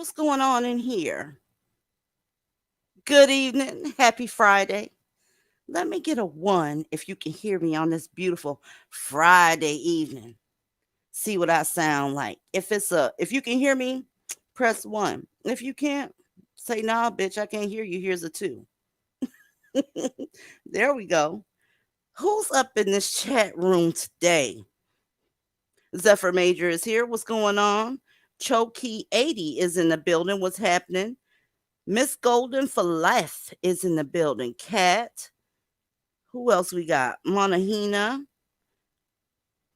What's going on in here? Good evening. Happy Friday. Let me get a one if you can hear me on this beautiful Friday evening. See what I sound like. If you can hear me, press one. If you can't, say nah, bitch, I can't hear you. Here's a two. There we go. Who's up in this chat room today? Zephyr Major is here. What's going on? Choki 80 is in the building. What's happening? Miss Golden for Life is in the building. Cat. Who else we got? Monahina.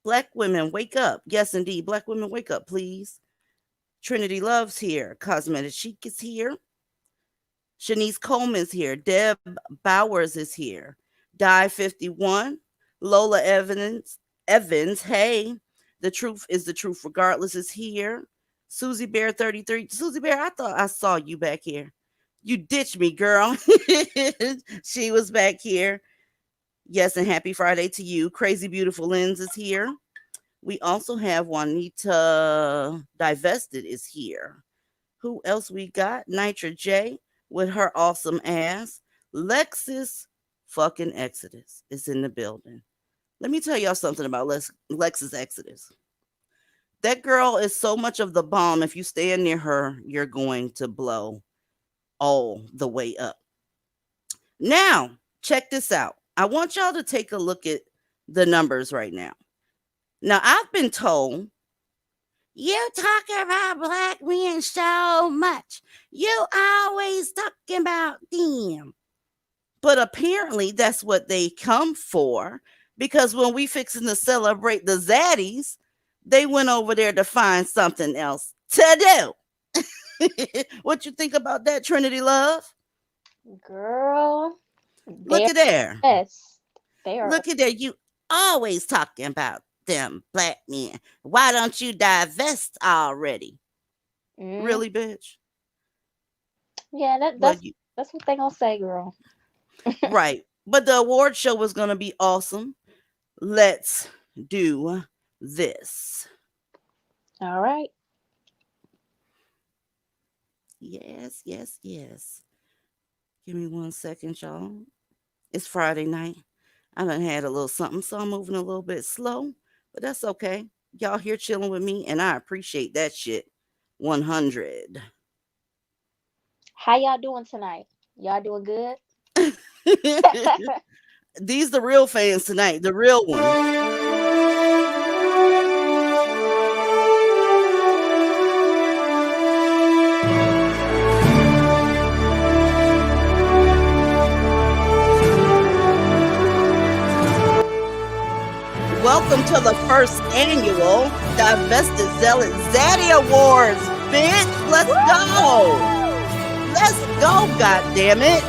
Black women, wake up. Yes, indeed. Black women, wake up, please. Trinity Love's here. Cosmetic Chic is here. Shanice Coleman's here. Deb Bowers is here. Die 51. Lola Evans. Hey. The truth is the truth regardless is here. Susie Bear 33. Susie Bear, I thought I saw you back here. You ditched me, girl. She was back here. Yes, and happy Friday to you. Crazy Beautiful Lens is here. We also have Juanita Divested is here. Who else we got? Nitra J with her awesome ass. Lexus fucking Exodus is in the building. Let me tell y'all something about Lexus Exodus. That girl is so much of the bomb. If you stand near her, you're going to blow all the way up. Now, check this out. I want y'all to take a look at the numbers right now. Now, I've been told You talk about black men so much. You always talking about them. But apparently that's what they come for, because when we fixing to celebrate the Zaddies, they went over there to find something else to do. What you think about that, Trinity Love? Girl, Look they're at there. best. They are. Look at there. You always talking about them black men. Why don't you divest already? Mm, Really, bitch? yeah, Well, you that's what they gonna say, girl. right. But the award show was gonna be awesome. Let's do this. All right. Yes, yes, yes. Give me 1 second, y'all. It's Friday night. I done had a little something, so I'm moving a little bit slow, but that's okay. Y'all here chilling with me, and I appreciate that shit. 100. How y'all doing tonight? Y'all doing good? These the real fans tonight, the real ones. Welcome to the first annual Divested Zealot Zaddy Awards, bitch. Let's go. Let's go, goddammit.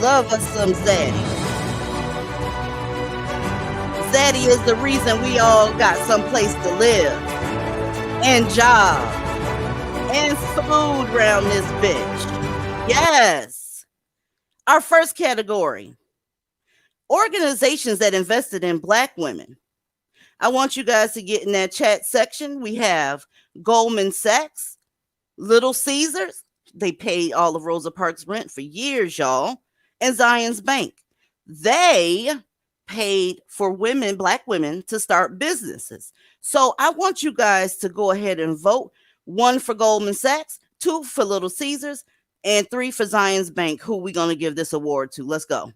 Love us some Zaddy. Zaddy is the reason we all got some place to live and job and food around this bitch. Yes. Our first category, organizations that invested in black women. I want you guys to get in that chat section. We have Goldman Sachs, Little Caesars. They paid all of Rosa Parks' rent for years, y'all. And Zion's Bank. They paid for women, black women, to start businesses. So I want you guys to go ahead and vote. 1 for Goldman Sachs, 2 for Little Caesars, and 3 for Zion's Bank. Who we going to give this award to? Let's go.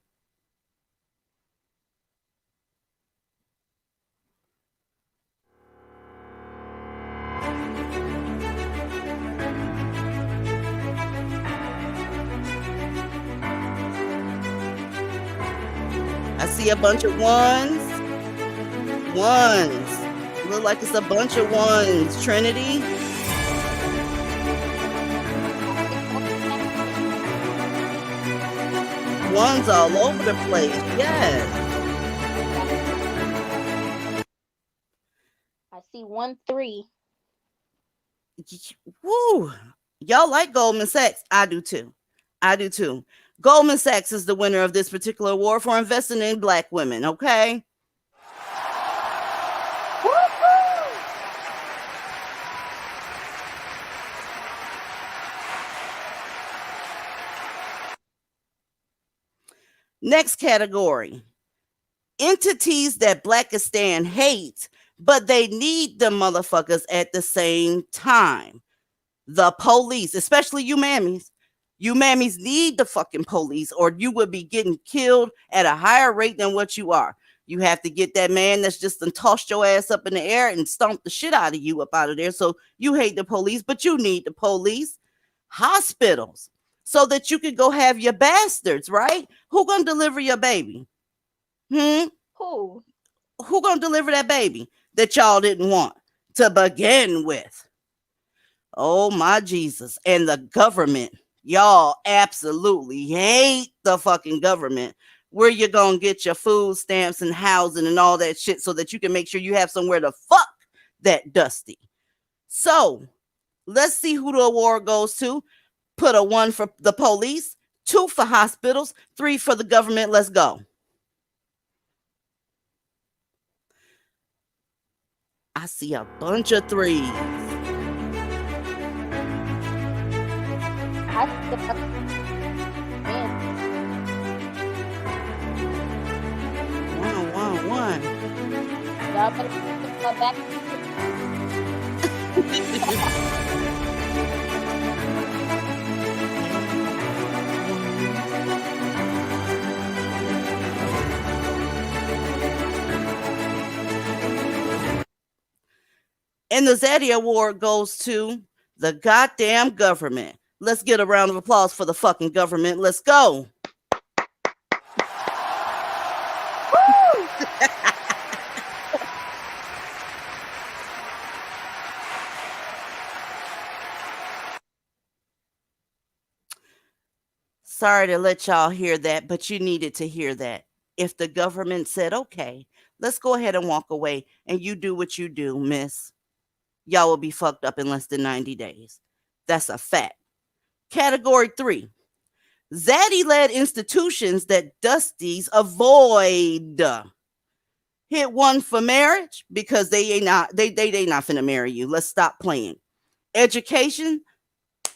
I see a bunch of ones. Ones. Look like it's a bunch of ones. Trinity. Ones all over the place. Yes. I see 1-3. Woo. Y'all like Goldman Sachs? I do too. I do too. Goldman Sachs is the winner of this particular award for investing in black women, okay? Next category, entities that blackistan hates, but they need the motherfuckers at the same time. The police, especially you mammies. You mammies need the fucking police, or you would be getting killed at a higher rate than what you are. You have to get that man that's just done tossed your ass up in the air and stomped the shit out of you up out of there. So you hate the police, but you need the police. Hospitals, so that you could go have your bastards, right? Who gonna deliver your baby? Who? Who gonna deliver that baby that y'all didn't want to begin with? Oh my Jesus. And the government. Y'all absolutely hate the fucking government. Where you gonna get your food stamps and housing and all that shit so that you can make sure you have somewhere to fuck that dusty. So let's see who the award goes to. Put a 1 for the police, 2 for hospitals, 3 for the government. Let's go. I see a bunch of 3s. Y'all better put my back. And the Zaddy Award goes to the goddamn government. Let's get a round of applause for the fucking government. Let's go. Sorry to let y'all hear that, but you needed to hear that. If the government said, okay, let's go ahead and walk away and you do what you do, miss, y'all will be fucked up in less than 90 days. That's a fact. Category 3. Zaddy-led institutions that dusties avoid. Hit 1 for marriage because they not finna marry you. Let's stop playing. Education,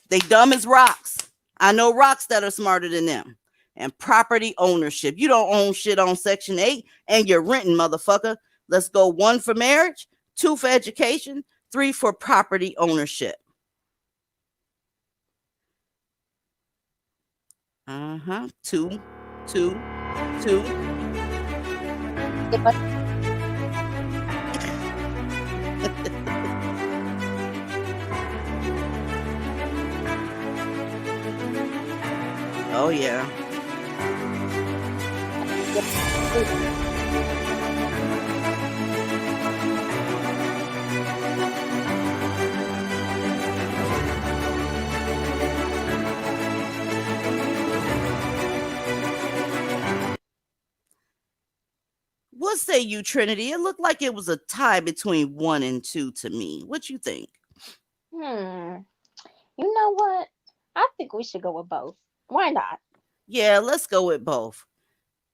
they dumb as rocks. I know rocks that are smarter than them. And property ownership. You don't own shit on Section 8 and you're renting, motherfucker. Let's go 1 for marriage, 2 for education, 3 for property ownership. Two. Oh, yeah. What say you, Trinity? It looked like it was a tie between 1 and 2 to me. What you think? You know what? I think we should go with both. Why not? Yeah, let's go with both.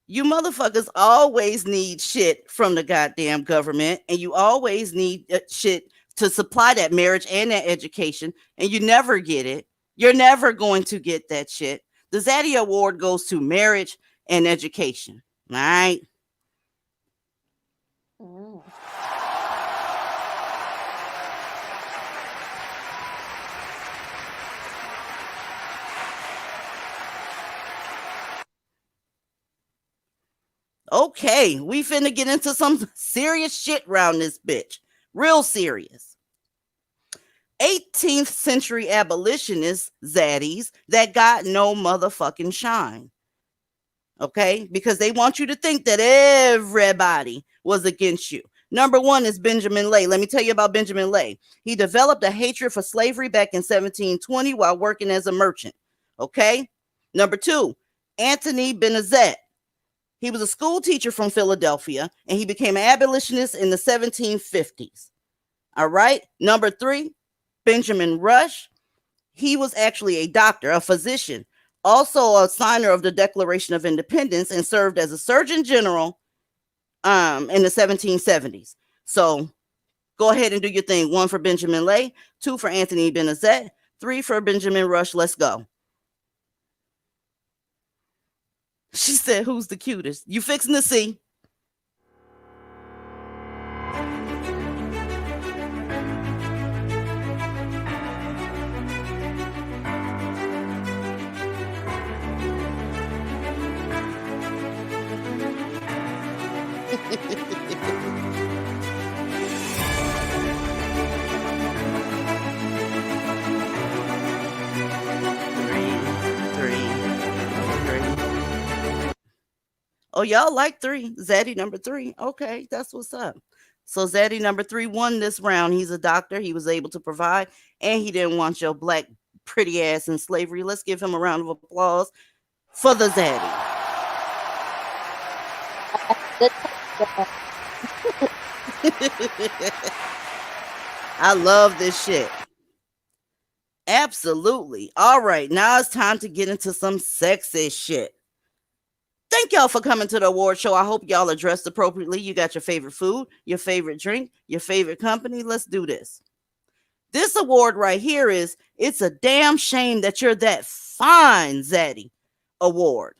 You motherfuckers always need shit from the goddamn government, and you always need shit to supply that marriage and that education, and you never get it. You're never going to get that shit. The Zaddy Award goes to marriage and education. All right? Okay, we finna get into some serious shit around this bitch. Real serious. 18th century abolitionists, zaddies, that got no motherfucking shine. Okay? Because they want you to think that everybody was against you. Number 1 is Benjamin Lay. Let me tell you about Benjamin Lay. He developed a hatred for slavery back in 1720 while working as a merchant. Okay? Number 2, Anthony Benazet. He was a school teacher from Philadelphia, and he became an abolitionist in the 1750s. All right? Number 3, Benjamin Rush. He was actually a doctor, a physician, also a signer of the Declaration of Independence, and served as a Surgeon General in the 1770s. So go ahead and do your thing. 1 for Benjamin Lay, 2 for Anthony Benazet, 3 for Benjamin Rush. Let's go. She said, who's the cutest? You fixing to see. Oh, y'all like 3. Zaddy number 3. Okay, that's what's up. So Zaddy number 3 won this round. He's a doctor. He was able to provide, and he didn't want your black pretty ass in slavery. Let's give him a round of applause for the Zaddy. I love this shit. Absolutely. All right, now it's time to get into some sexy shit. Thank y'all for coming to the award show. I hope y'all are dressed appropriately. You got your favorite food, your favorite drink, your favorite company. Let's do this. This award right here is It's a Damn Shame That You're That Fine, Zaddy Award.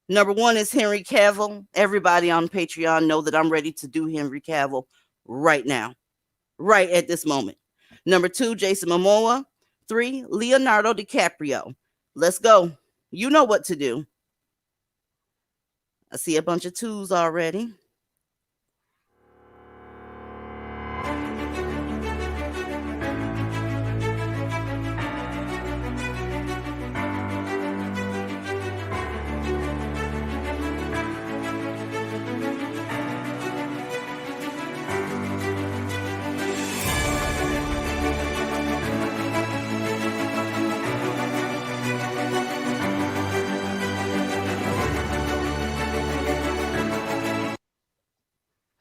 Number one is Henry Cavill. Everybody on Patreon know that I'm ready to do Henry Cavill right now, right at this moment. Number two, Jason Momoa. Three, Leonardo DiCaprio. Let's go. You know what to do. I see a bunch of twos already.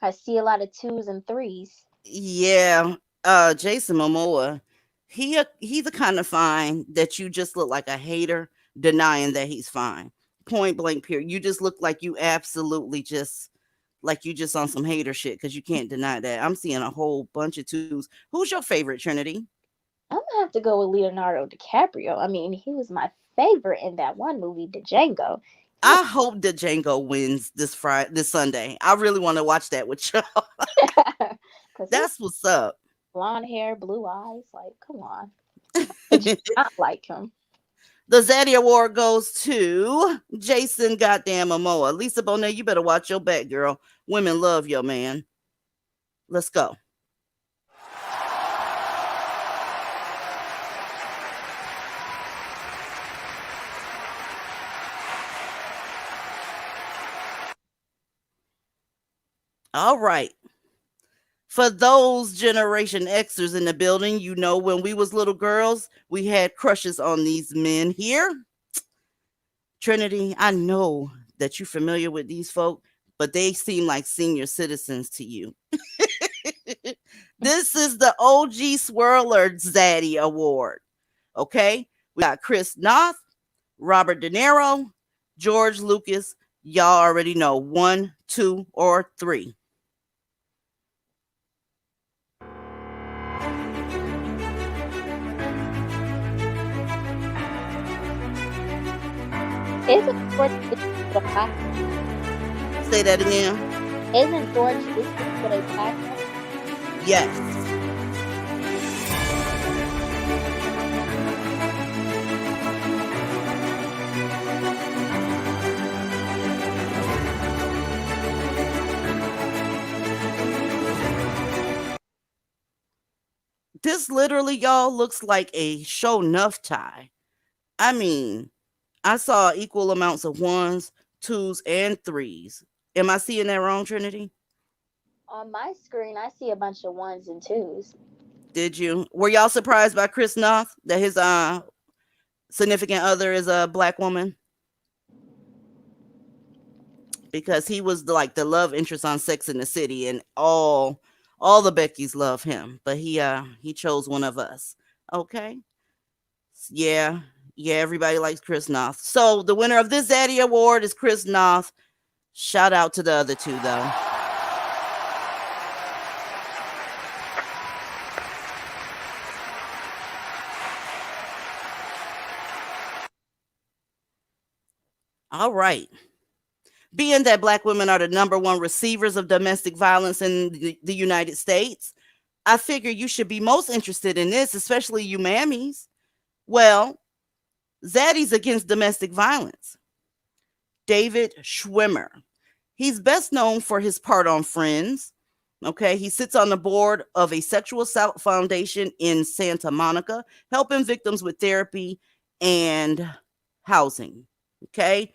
I see a lot of twos and threes. Yeah, Jason Momoa, he's the kind of fine that you just look like a hater denying that he's fine. Point blank period. You just look like you absolutely just like you just on some hater shit because you can't deny that. I'm seeing a whole bunch of twos. Who's your favorite, Trinity? I'm gonna have to go with Leonardo DiCaprio. I mean, he was my favorite in that one movie, The Django. I hope that Django wins this Sunday. I really want to watch that with y'all. That's what's up. Blonde hair, blue eyes. Like, come on. I do not like him. The Zaddy Award goes to Jason goddamn Momoa. Lisa Bonet, you better watch your back, girl. Women love your man. Let's go. All right. For those Generation Xers in the building, you know when we was little girls, we had crushes on these men here. Trinity, I know that you're familiar with these folk, but they seem like senior citizens to you. This is the OG Swirler Zaddy Award. Okay? We got Chris Noth, Robert De Niro, George Lucas. Y'all already know 1, 2, or 3. Isn't George listed with a black? Say that again. Isn't George listed with a black? Yes. This literally, y'all, looks like a show enough tie. I mean, I saw equal amounts of 1s, 2s, and 3s. Am I seeing that wrong, Trinity? On my screen, I see a bunch of 1s and 2s. Did you? Were y'all surprised by Chris Noth that his significant other is a black woman? Because he was like the love interest on Sex in the City, and all the Beckys love him, but he chose one of us. Okay. Yeah, everybody likes Chris Noth. So the winner of this Zaddy Award is Chris Noth. Shout out to the other two, though. All right. Being that black women are the number one receivers of domestic violence in the United States, I figure you should be most interested in this, especially you mammies. Well, Zaddy's against domestic violence. David Schwimmer. He's best known for his part on Friends. Okay, he sits on the board of a sexual assault foundation in Santa Monica, helping victims with therapy and housing. Okay,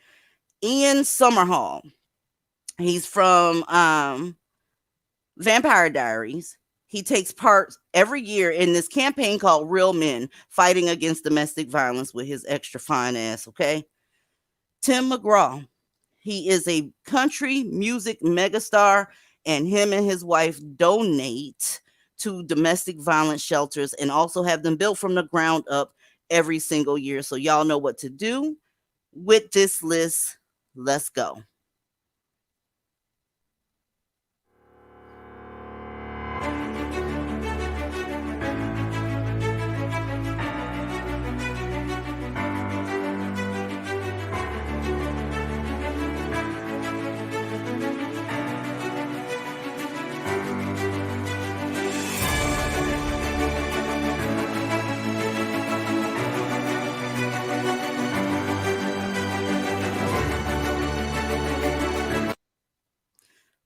Ian Somerhall. He's from Vampire Diaries. He takes part every year in this campaign called Real Men, fighting against domestic violence with his extra fine ass, okay? Tim McGraw. He is a country music megastar, and him and his wife donate to domestic violence shelters and also have them built from the ground up every single year. So y'all know what to do with this list. Let's go.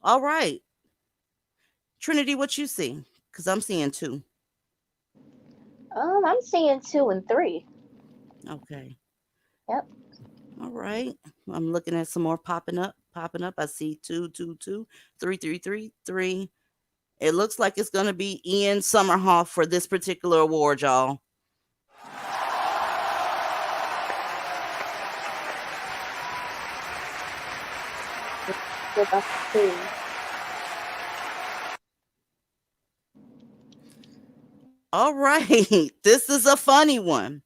All right. Trinity, what you see? Because I'm seeing two. I'm seeing 2 and 3. Okay. Yep. All right. I'm looking at some more popping up. Popping up. I see two, two, two, three, three, three, three. It looks like it's going to be Ian Somerhalder for this particular award, y'all. With us too. All right. This is a funny one.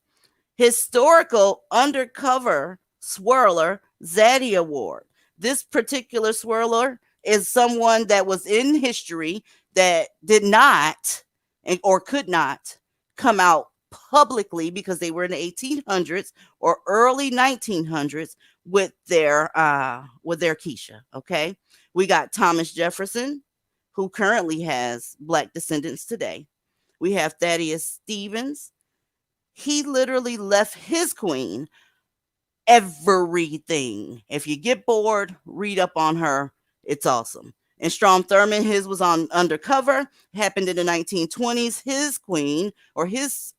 Historical Undercover Swirler Zaddy Award. This particular swirler is someone that was in history that did not or could not come out publicly because they were in the 1800s or early 1900s with their Keisha. Okay, we got Thomas Jefferson, who currently has black descendants today. We have Thaddeus Stevens. He literally left his queen everything. If you get bored, read up on her. It's awesome. And Strom Thurmond, his was on Undercover, happened in the 1920s. His queen or his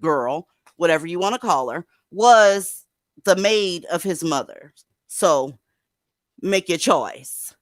girl, whatever you want to call her, was the maid of his mother. So make your choice.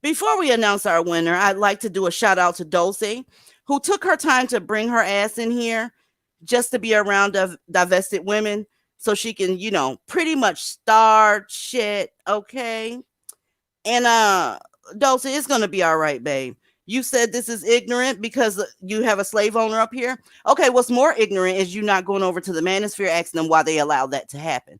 Before we announce our winner, I'd like to do a shout out to Dulce, who took her time to bring her ass in here just to be around divested women so she can, pretty much start shit, okay? And Dulce, it's gonna be all right, babe. You said this is ignorant because you have a slave owner up here. Okay, what's more ignorant is you not going over to the manosphere asking them why they allowed that to happen.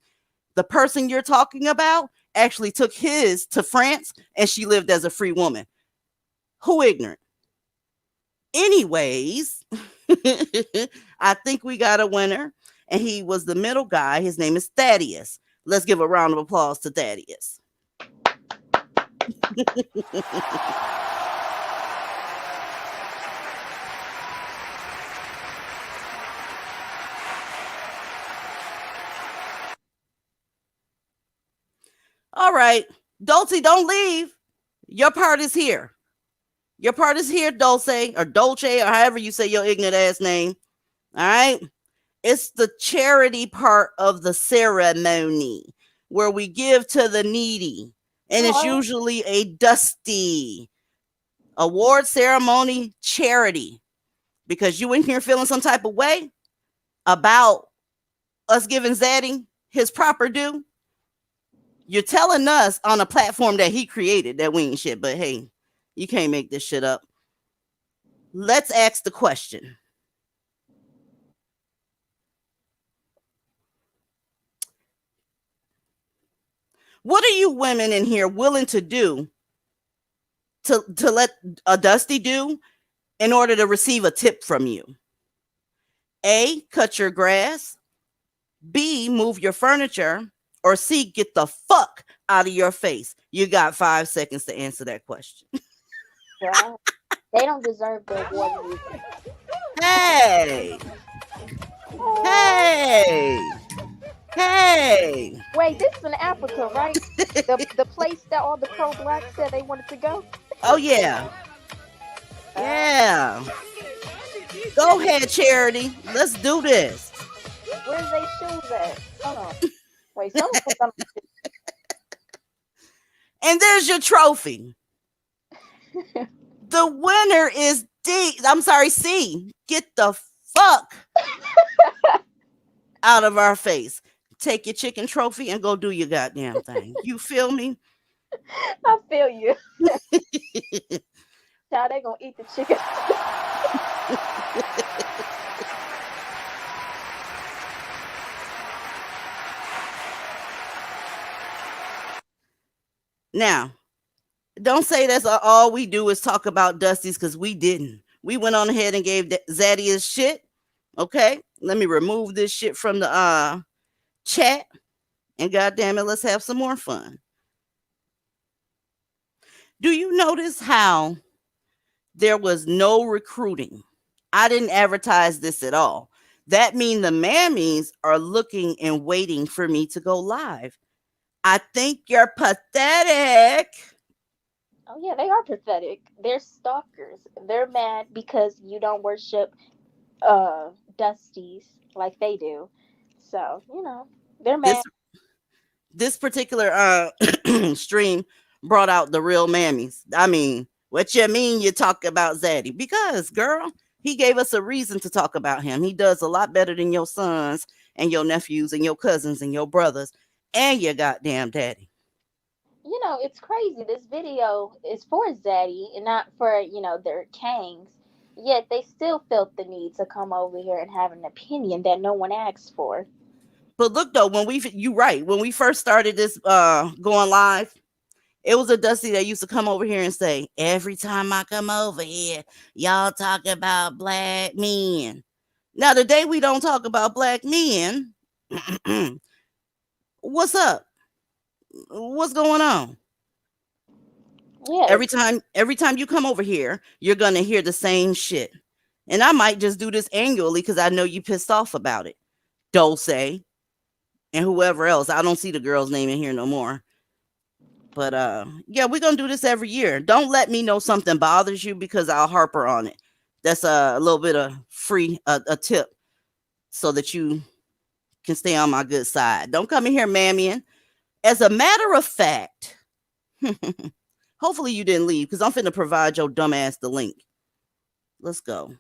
The person you're talking about actually took his to France and she lived as a free woman. Who ignorant? Anyways, I think we got a winner, and he was the middle guy. His name is Thaddeus. Let's give a round of applause to Thaddeus. All right, Dulce, don't leave. Your part is here. Your part is here, Dulce, or Dolce, or however you say your ignorant ass name. All right. It's the charity part of the ceremony where we give to the needy. And it's usually a dusty award ceremony charity. Because you in here feeling some type of way about us giving Zaddy his proper due. You're telling us on a platform that he created that we ain't shit, but hey, you can't make this shit up. Let's ask the question. What are you women in here willing to do to let a Dusty do in order to receive a tip from you? A, cut your grass. B, move your furniture. Or C, get the fuck out of your face. You got 5 seconds to answer that question. Yeah. They don't deserve the award. Hey. Hey. Hey. Wait, this is in Africa, right? the place that all the pro-blacks said they wanted to go? Oh, yeah. Yeah. Go ahead, Charity. Let's do this. Where's they shoes at? Hold on. Wait, someone. And there's your trophy. The winner is D. I'm sorry, C. Get the fuck out of our face. Take your chicken trophy and go do your goddamn thing. You feel me? I feel you. How they gonna eat the chicken? Now, don't say that's all we do is talk about dusties, because we didn't. We went on ahead and gave Zaddy his shit. Okay, let me remove this shit from the chat, and goddamn it, let's have some more fun. Do you notice how there was no recruiting? I didn't advertise this at all. That means the mammies are looking and waiting for me to go live. I think you're pathetic. Oh yeah, they are pathetic. They're stalkers. They're mad because you don't worship dusties like they do. So, they're This mad. this particular stream brought out the real mammies. I mean, what you mean you talk about Zaddy? Because, girl, he gave us a reason to talk about him. He does a lot better than your sons and your nephews and your cousins and your brothers and your goddamn daddy. It's crazy. This video is for Zaddy and not for, their kangs. Yet they still felt the need to come over here and have an opinion that no one asked for. But look though, you right, when we first started this going live, it was a Dusty that used to come over here and say, every time I come over here, y'all talk about black men. Now, the day we don't talk about black men, what's up? What's going on? Yeah, Every time you come over here, you're gonna hear the same shit. And I might just do this annually because I know you pissed off about it. Dulce and whoever else. I don't see the girl's name in here no more. But yeah, we're gonna do this every year. Don't let me know something bothers you because I'll harper on it. That's a little bit of free a tip so that you can stay on my good side. Don't come in here mammying. As a matter of fact, hopefully you didn't leave because I'm finna provide your dumb ass the link. Let's go.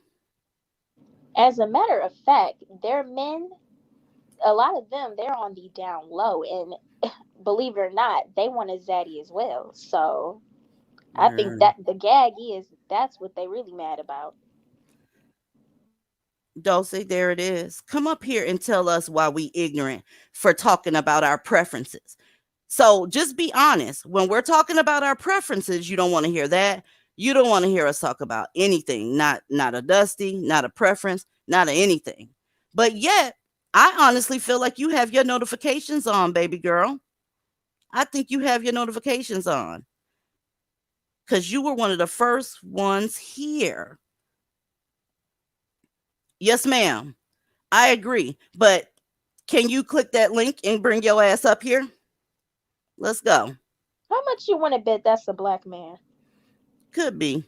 as a matter of fact, they're men. A lot of them, they're on the down low, and believe it or not, they want a Zaddy as well. So I think Girl. that the gag is that's what they really mad about. Dulce, there it is. Come up here and tell us why we ignorant for talking about our preferences. So just be honest. When we're talking about our preferences, you don't want to hear that. You don't want to hear us talk about anything. Not a dusty, not a preference, not a anything. But yet, I honestly feel like you have your notifications on, baby girl. I think you have your notifications on because you were one of the first ones here. Yes, ma'am. I agree. But can you click that link and bring your ass up here? Let's go. How much you want to bet that's a black man? Could be.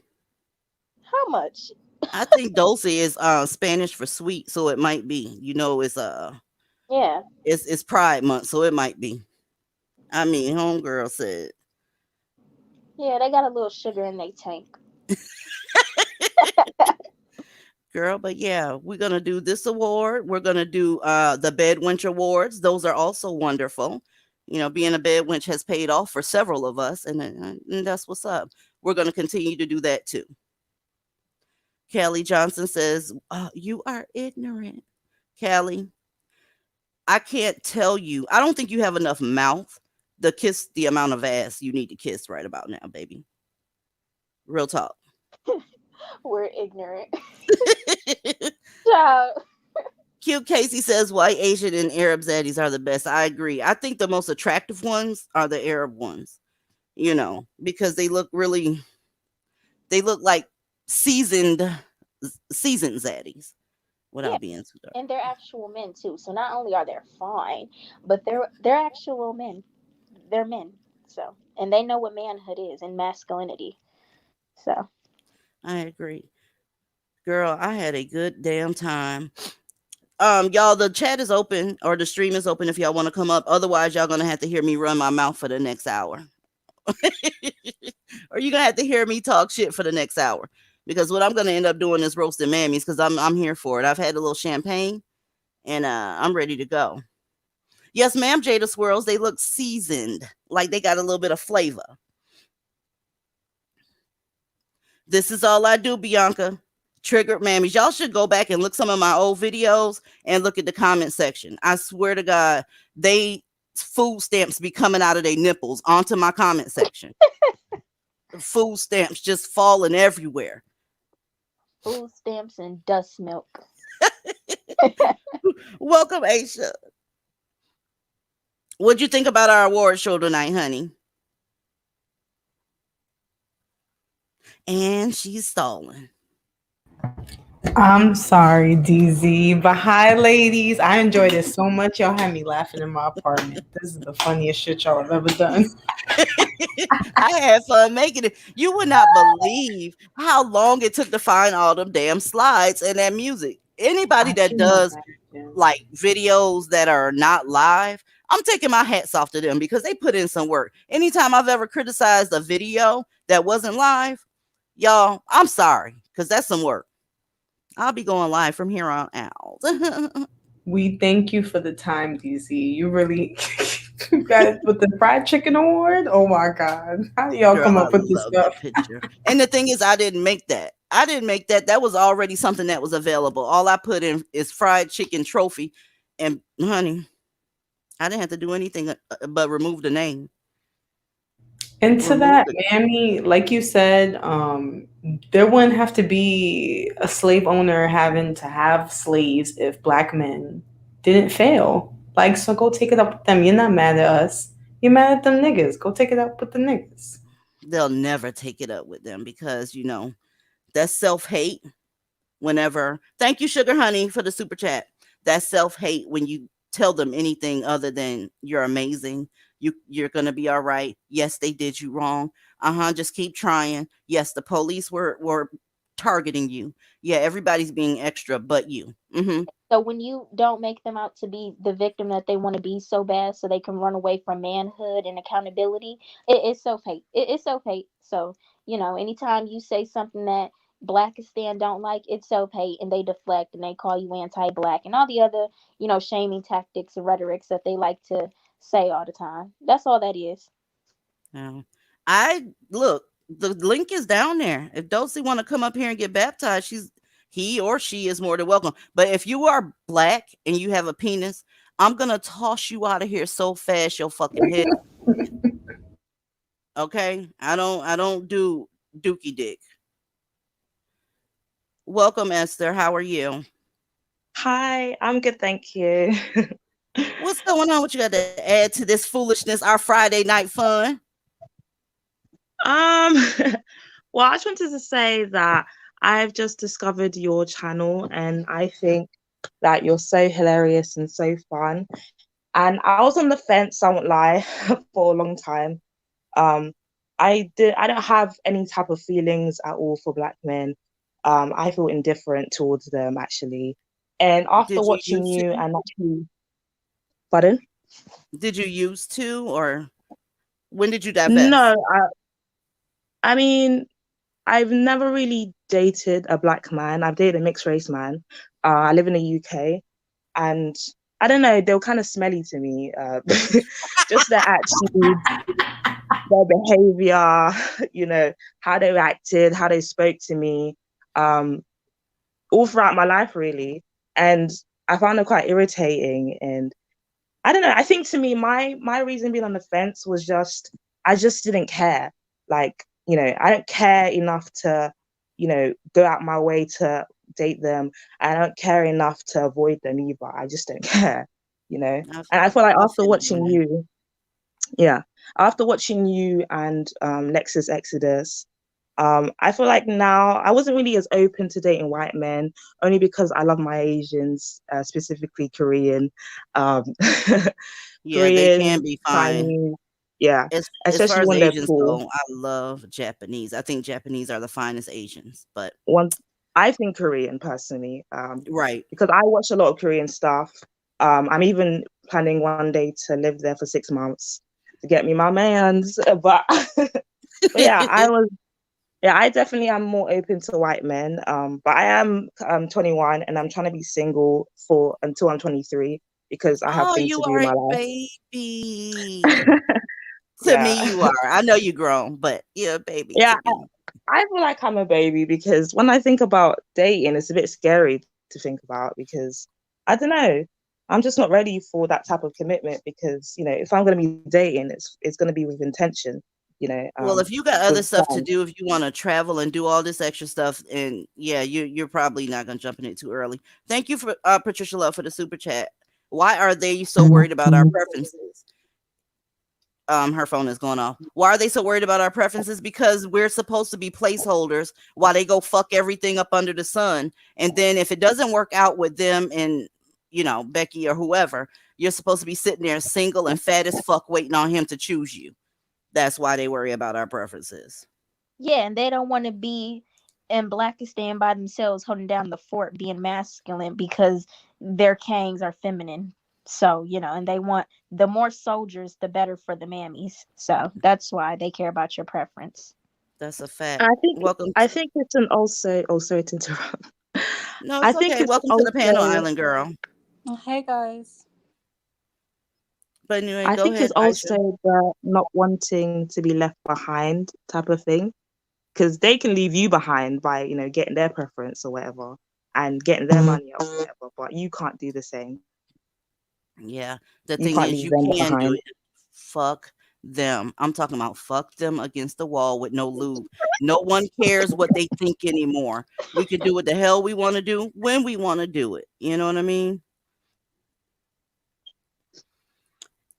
How much? I think dulce is Spanish for sweet, so it might be. Yeah, It's Pride Month, so it might be. I mean, homegirl said. yeah, they got a little sugar in their tank. Girl, but yeah, we're gonna do this award. We're gonna do the Bed Wench Awards. Those are also wonderful. Being a bed wench has paid off for several of us, and that's what's up. We're gonna continue to do that too. Kelly Johnson says, "You are ignorant, Kelly. I can't tell you. I don't think you have enough mouth to kiss the amount of ass you need to kiss right about now, baby. Real talk." We're ignorant. Child. Cute Casey says white, Asian, and Arab zaddies are the best. I agree. I think the most attractive ones are the Arab ones, because they look like seasoned zaddies Yeah, without being too dark. and they're actual men too. So not only are they fine, but they're actual men. They're men. So and they know what manhood is and masculinity. So I agree. Girl, I had a good damn time. Y'all, the chat is open or the stream is open if y'all want to come up. Otherwise, y'all gonna have to hear me run my mouth for the next hour. Or you're gonna have to hear me talk shit for the next hour. Because what I'm gonna end up doing is roasting mammies because I'm here for it. I've had a little champagne and I'm ready to go. Yes, ma'am, Jada Swirls. They look seasoned, like they got a little bit of flavor. This is all I do, Bianca. Triggered mammies. Y'all should go back and look some of my old videos and look at the comment section. I swear to God, they food stamps be coming out of their nipples onto my comment section. Food stamps just falling everywhere. Food stamps and dust milk. Welcome, Aisha. What'd you think about our award show tonight, honey? And she's stalling. I'm sorry, DZ, but hi, ladies. I enjoyed it so much. Y'all had me laughing in my apartment. This is the funniest shit y'all have ever done. I had fun making it. You would not believe how long it took to find all them damn slides and that music. Anybody I that can does imagine. like videos that are not live, I'm taking my hats off to them because they put in some work. Anytime I've ever criticized a video that wasn't live, y'all, I'm sorry because that's some work. I'll be going live from here on out. We thank you for the time, DZ. You really got it with the fried chicken award. Oh my god, how do y'all Girl, come I up with this love stuff? that picture. And the thing is, I didn't make that. I didn't make that. That was already something that was available. All I put in is fried chicken trophy. And honey, I didn't have to do anything but remove the name. And to Remove that, the Mammy, like you said, there wouldn't have to be a slave owner having to have slaves if black men didn't fail. Like, so go take it up with them. You're not mad at us. You're mad at them niggas. Go take it up with the niggas. they'll never take it up with them because that's self-hate whenever thank you, Sugar Honey, for the super chat. That's self-hate when you tell them anything other than you're amazing. You're gonna be all right. Yes, they did you wrong. Just keep trying. Yes, the police were targeting you. Yeah, everybody's being extra but you. So when you don't make them out to be the victim that they want to be so bad, so they can run away from manhood and accountability, it's self hate. It's self hate. So anytime you say something that blackistan don't like, it's self hate, and they deflect and they call you anti-black and all the other shaming tactics and rhetorics that they like to say all the time. That's all that is. Yeah. I look, the link is down there. If Dulcie want to come up here and get baptized, he or she is more than welcome. But if you are black and you have a penis, I'm gonna toss you out of here so fast your fucking head. Okay? I don't do dookie dick. Welcome, Esther. How are you? Hi, I'm good, thank you. What's going on? What you got to add to this foolishness, our Friday night fun? Um, well, I just wanted to say that I've just discovered your channel and I think that you're so hilarious and so fun. And I was on the fence, I won't lie, for a long time. Um, I don't have any type of feelings at all for black men. I feel indifferent towards them actually. And after Did you watching used you to? and actually, pardon? Did you used to, or when did you divest? No, I mean, I've never really dated a black man. I've dated a mixed race man. I live in the UK, and I don't know, they were kind of smelly to me. Just their attitude, their behavior, how they acted, how they spoke to me, um, all throughout my life, really. And I found it quite irritating. And I don't know. I think to me, my reason being on the fence was just I just didn't care. Like, I don't care enough to, go out my way to date them. I don't care enough to avoid them either. I just don't care. I, And I feel like I after feel watching you. you, yeah, after watching you and Lexus Exodus, I feel like now I wasn't really as open to dating white men, only because I love my Asians, specifically Korean, um, Yeah, they can Korean, be fine. Chinese, yeah, As far especially as when they're Asians cool. go, I love Japanese. I think Japanese are the finest Asians, but One, I think Korean personally, right. because I watch a lot of Korean stuff. I'm even planning one day to live there for 6 months to get me my mans, but but yeah, I definitely am more open to white men. But I am 21 and I'm trying to be single for until I'm 23 because I have Oh, things you to do are in a my baby. life. To Yeah. me, you are. I know you grown, but you're a baby Yeah, to me. I feel like I'm a baby because when I think about dating, it's a bit scary to think about because I don't know. I'm just not ready for that type of commitment because, you know, if I'm going to be dating, it's going to be with intention, you know, Well, if you got with other stuff to plans. do, if you want to travel and do all this extra stuff, and yeah, you're probably not gonna jump in it too early. Thank you for Patricia Love for the super chat. Why are they so worried about our preferences? Her phone is going off. Why are they so worried about our preferences? Because we're supposed to be placeholders while they go fuck everything up under the sun. And then if it doesn't work out with them and Becky or whoever, you're supposed to be sitting there single and fat as fuck waiting on him to choose you. That's why they worry about our preferences. Yeah, and they don't want to be in Blackistan by themselves holding down the fort being masculine because their kangs are feminine. So, and they want the more soldiers, the better for the mammies. So that's why they care about your preference. That's a fact. I think Welcome. I think it's an also. Oh, sorry to interrupt. No, I it's think okay. it's Welcome to the panel, also. Island Girl. Hey guys. But anyway, I go think ahead, it's Aisha. also the not wanting to be left behind type of thing, because they can leave you behind by getting their preference or whatever and getting their money or whatever, but you can't do the same. Yeah, the You thing can't is, leave you them can do behind. it. Fuck them. I'm talking about fuck them against the wall with no lube. No one cares what they think anymore. We can do what the hell we want to do when we want to do it. You know what I mean?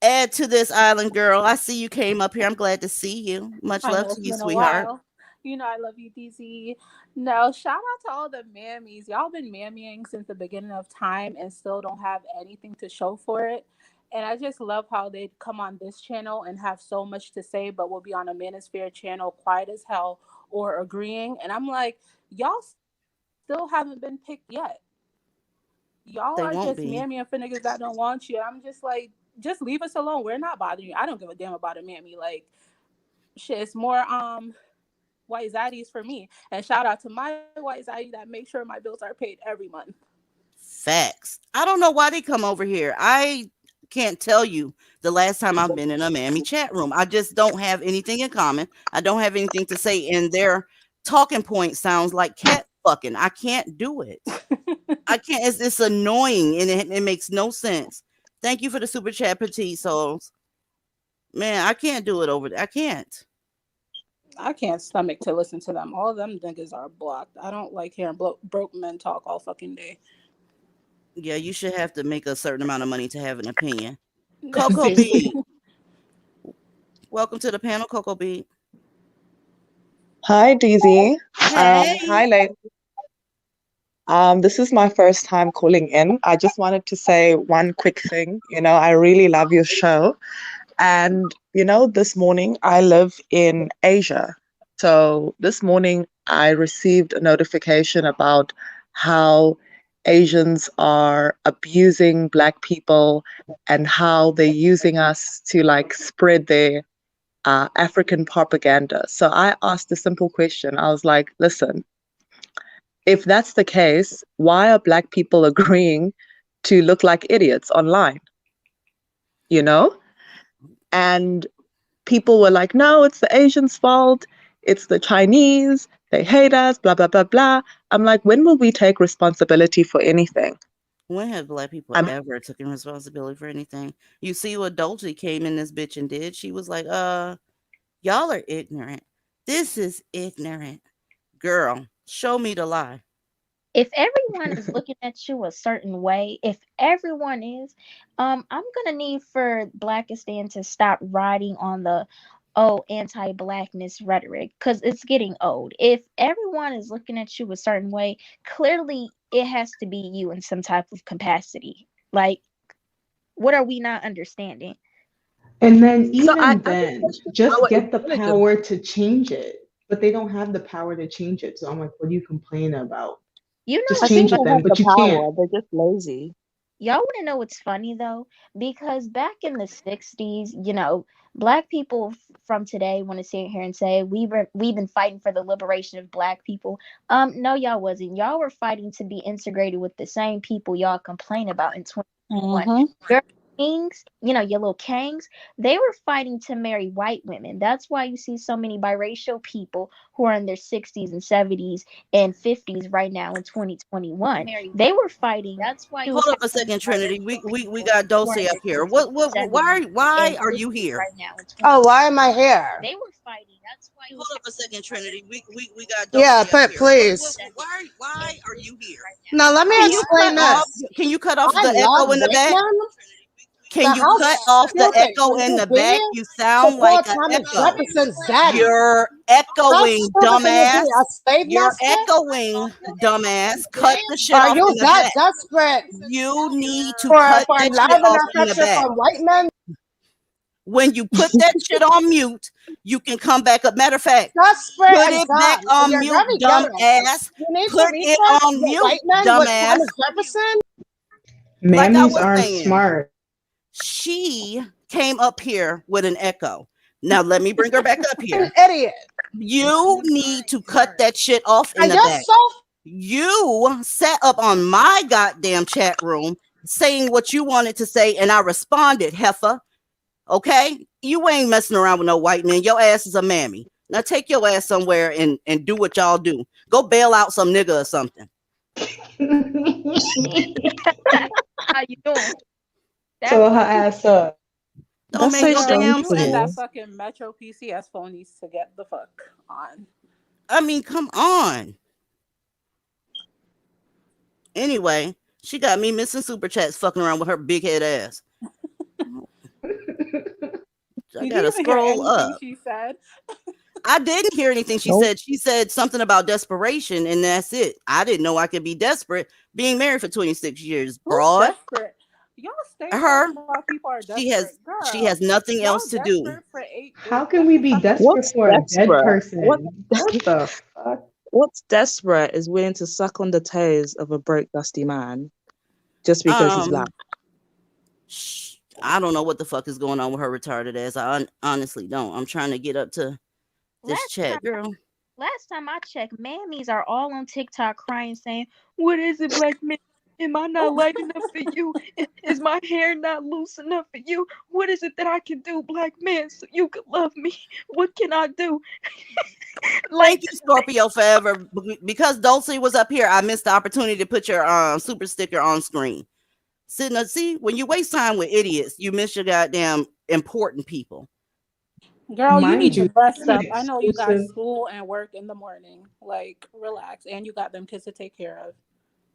Add to this, Island Girl. I see you came up here. I'm glad to see you. Much I love know to it's you, been a sweetheart. while. You know I love you, DZ. No, shout out to all the mammies. Y'all been mammying since the beginning of time and still don't have anything to show for it. And I just love how they come on this channel and have so much to say, but will be on a Manosphere channel quiet as hell or agreeing. And I'm like, y'all still haven't been picked yet. Y'all are They just won't mammying be. for niggas that don't want you. I'm just like, just leave us alone. We're not bothering you. I don't give a damn about a mammy. Like, shit, it's more white zaddies for me. And shout out to my white zaddy that makes sure my bills are paid every month. Facts. I don't know why they come over here. I can't tell you the last time I've been in a mammy chat room. I just don't have anything in common. I don't have anything to say, and their talking point sounds like cat fucking. I can't do it. I can't. It's annoying, and it makes no sense. Thank you for the super chat, petite souls. Man, I can't do it over there. I can't. I can't stomach to listen to them. All them niggas are blocked. I don't like hearing broke men talk all fucking day. Yeah, you should have to make a certain amount of money to have an opinion. Coco Seriously. B, welcome to the panel, Coco B. Hi, DZ. Hey. Hi, ladies. This is my first time calling in. I just wanted to say one quick thing. I really love your show. And, this morning I live in Asia. So this morning I received a notification about how Asians are abusing Black people and how they're using us to like spread their African propaganda. So I asked a simple question. I was like, listen, if that's the case, why are Black people agreeing to look like idiots online? You know? And people were like, no, it's the Asians' fault. It's the Chinese. They hate us, blah, blah, blah, blah. I'm like, when will we take responsibility for anything? When have Black people I'm ever taken responsibility for anything? You see what Dolce came in this bitch and did? She was like, y'all are ignorant. This is ignorant. Girl, show me the lie. If everyone is looking at you a certain way, if everyone is, I'm gonna need for Blackistan to stop riding on the anti-blackness rhetoric because it's getting old. If everyone is looking at you a certain way, clearly it has to be you in some type of capacity. Like, what are we not understanding? And then So I even think then, that's just just our get the intelligence. power to change it. But they don't have the power to change it. So I'm like, what do you complain about? You know Just I what's think change they it funny? then, have the but you can't. power. They're just lazy. Y'all want to know what's funny though? Because back in the 60s, black people from today want to sit here and say we've been fighting for the liberation of black people. No, y'all wasn't. Y'all were fighting to be integrated with the same people y'all complain about in 2021. Mm-hmm. Girl, kings, your little kings, they were fighting to marry white women. That's why you see so many biracial people who are in their 60s and 70s and 50s right now in 2021. They were fighting to Hold up a second, Trinity. We got Dulce up here. Why are you here? Oh, why am I here? They were fighting. That's why Hold up a second, Trinity. We got Dulce Yeah, up but here. please. Why are you here? Now let me Can you explain cut off? this. Can you cut off I the love echo in the white back? men. Can The you House cut off the stupid. echo Can in you the be back? You sound before like an Thomas echo. Jefferson Zaddy? You're How echoing, stupid can you be? dumbass. A slave You're master? echoing, dumbass. Cut the shit Are off you in the that back. desperate You need to for cut for that love shit and off in the affection back. from white men? When you put that shit on mute, you can come back up. Matter of fact, Desperate put and it back dumb. on You're mute, very dumb dumb. ass. You need to Put it research on what mute, white men with dumbass. Thomas Jefferson. Like I Mammies was aren't saying, smart. she came up here with an echo. Now let me bring her back up An here. idiot. You need to cut that shit off in And the you're back. so You sat up on my goddamn chat room saying what you wanted to say, and I responded, heifer. Okay? You ain't messing around with no white men. Your ass is a mammy. Now take your ass somewhere and do what y'all do. Go bail out some nigga or something. how you doing. Tell her ass up. Don't That's make so no damn You and that sense. sensitive. fucking Metro PCS phone needs to get the fuck on. I mean, come on. Anyway, she got me missing super chats fucking around with her big head ass. I Did gotta you even hear scroll anything up. she said? I didn't hear anything she Nope. said. She said something about desperation, and that's it. I didn't know I could be desperate being married for 26 years, Who's broad. desperate? Y'all stay Her, talking about people are she desperate. she Girl, has nothing y'all else to do. desperate for 8 How days. can What we the be fuck? desperate What's for a dead desperate? What person? What the fuck? what's desperate is willing to suck on the toes of a broke, dusty man just because he's black. Um, I don't know what the fuck is going on with her retarded ass. I honestly don't. I'm trying to get up to this chat, girl. Last time I checked, mammies are all on TikTok crying, saying, "What is it, black man? Am I not light enough for you? Is my hair not loose enough for you? What is it that I can do, black man, so you can love me? What can I do?" Thank you, Scorpio Forever. Because Dulce was up here, I missed the opportunity to put your super sticker on screen. See, when you waste time with idiots, you miss your goddamn important people. Girl, you Mind need to you, rest this is an up. I know you got exclusive. school and work in the morning. Like, relax. And you got them kids to take care of.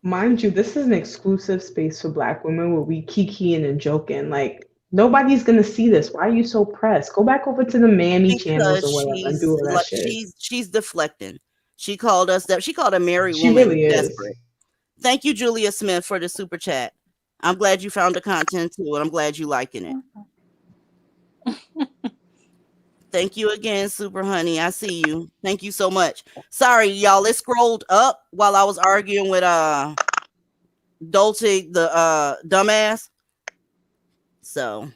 Mind you, this is an exclusive space for Black women where we kikiing and joking. Like nobody's gonna see this. Why are you so pressed? Go back over to the mammy channels Because or whatever and do all that shit. she's deflecting. She called us that. She called a married She woman really is. desperate. Thank you, Julia Smith, for the super chat. I'm glad you found the content too, and I'm glad you liking it. Thank you again, Super Honey. I see you. Thank you so much. Sorry, y'all. It scrolled up while I was arguing with Dolce, the dumbass. So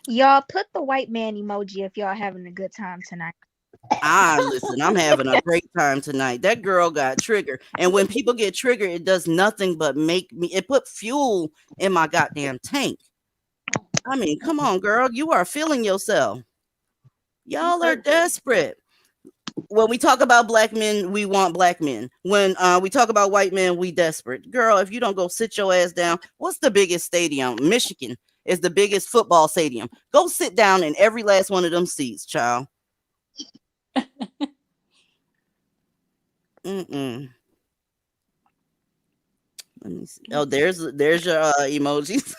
Y'all put the white man emoji if y'all having a good time tonight. listen, I'm having a great time tonight. That girl got triggered. And when people get triggered, it does nothing but make me it put fuel in my goddamn tank. I mean, come on, girl. You are feeling yourself. Y'all are desperate. When we talk about black men, we want black men. When we talk about white men, we desperate. Girl, if you don't go sit your ass down, what's the biggest stadium? Michigan is the biggest football stadium. Go sit down in every last one of them seats, child. Mm-mm. Let me see. Oh, there's your emojis.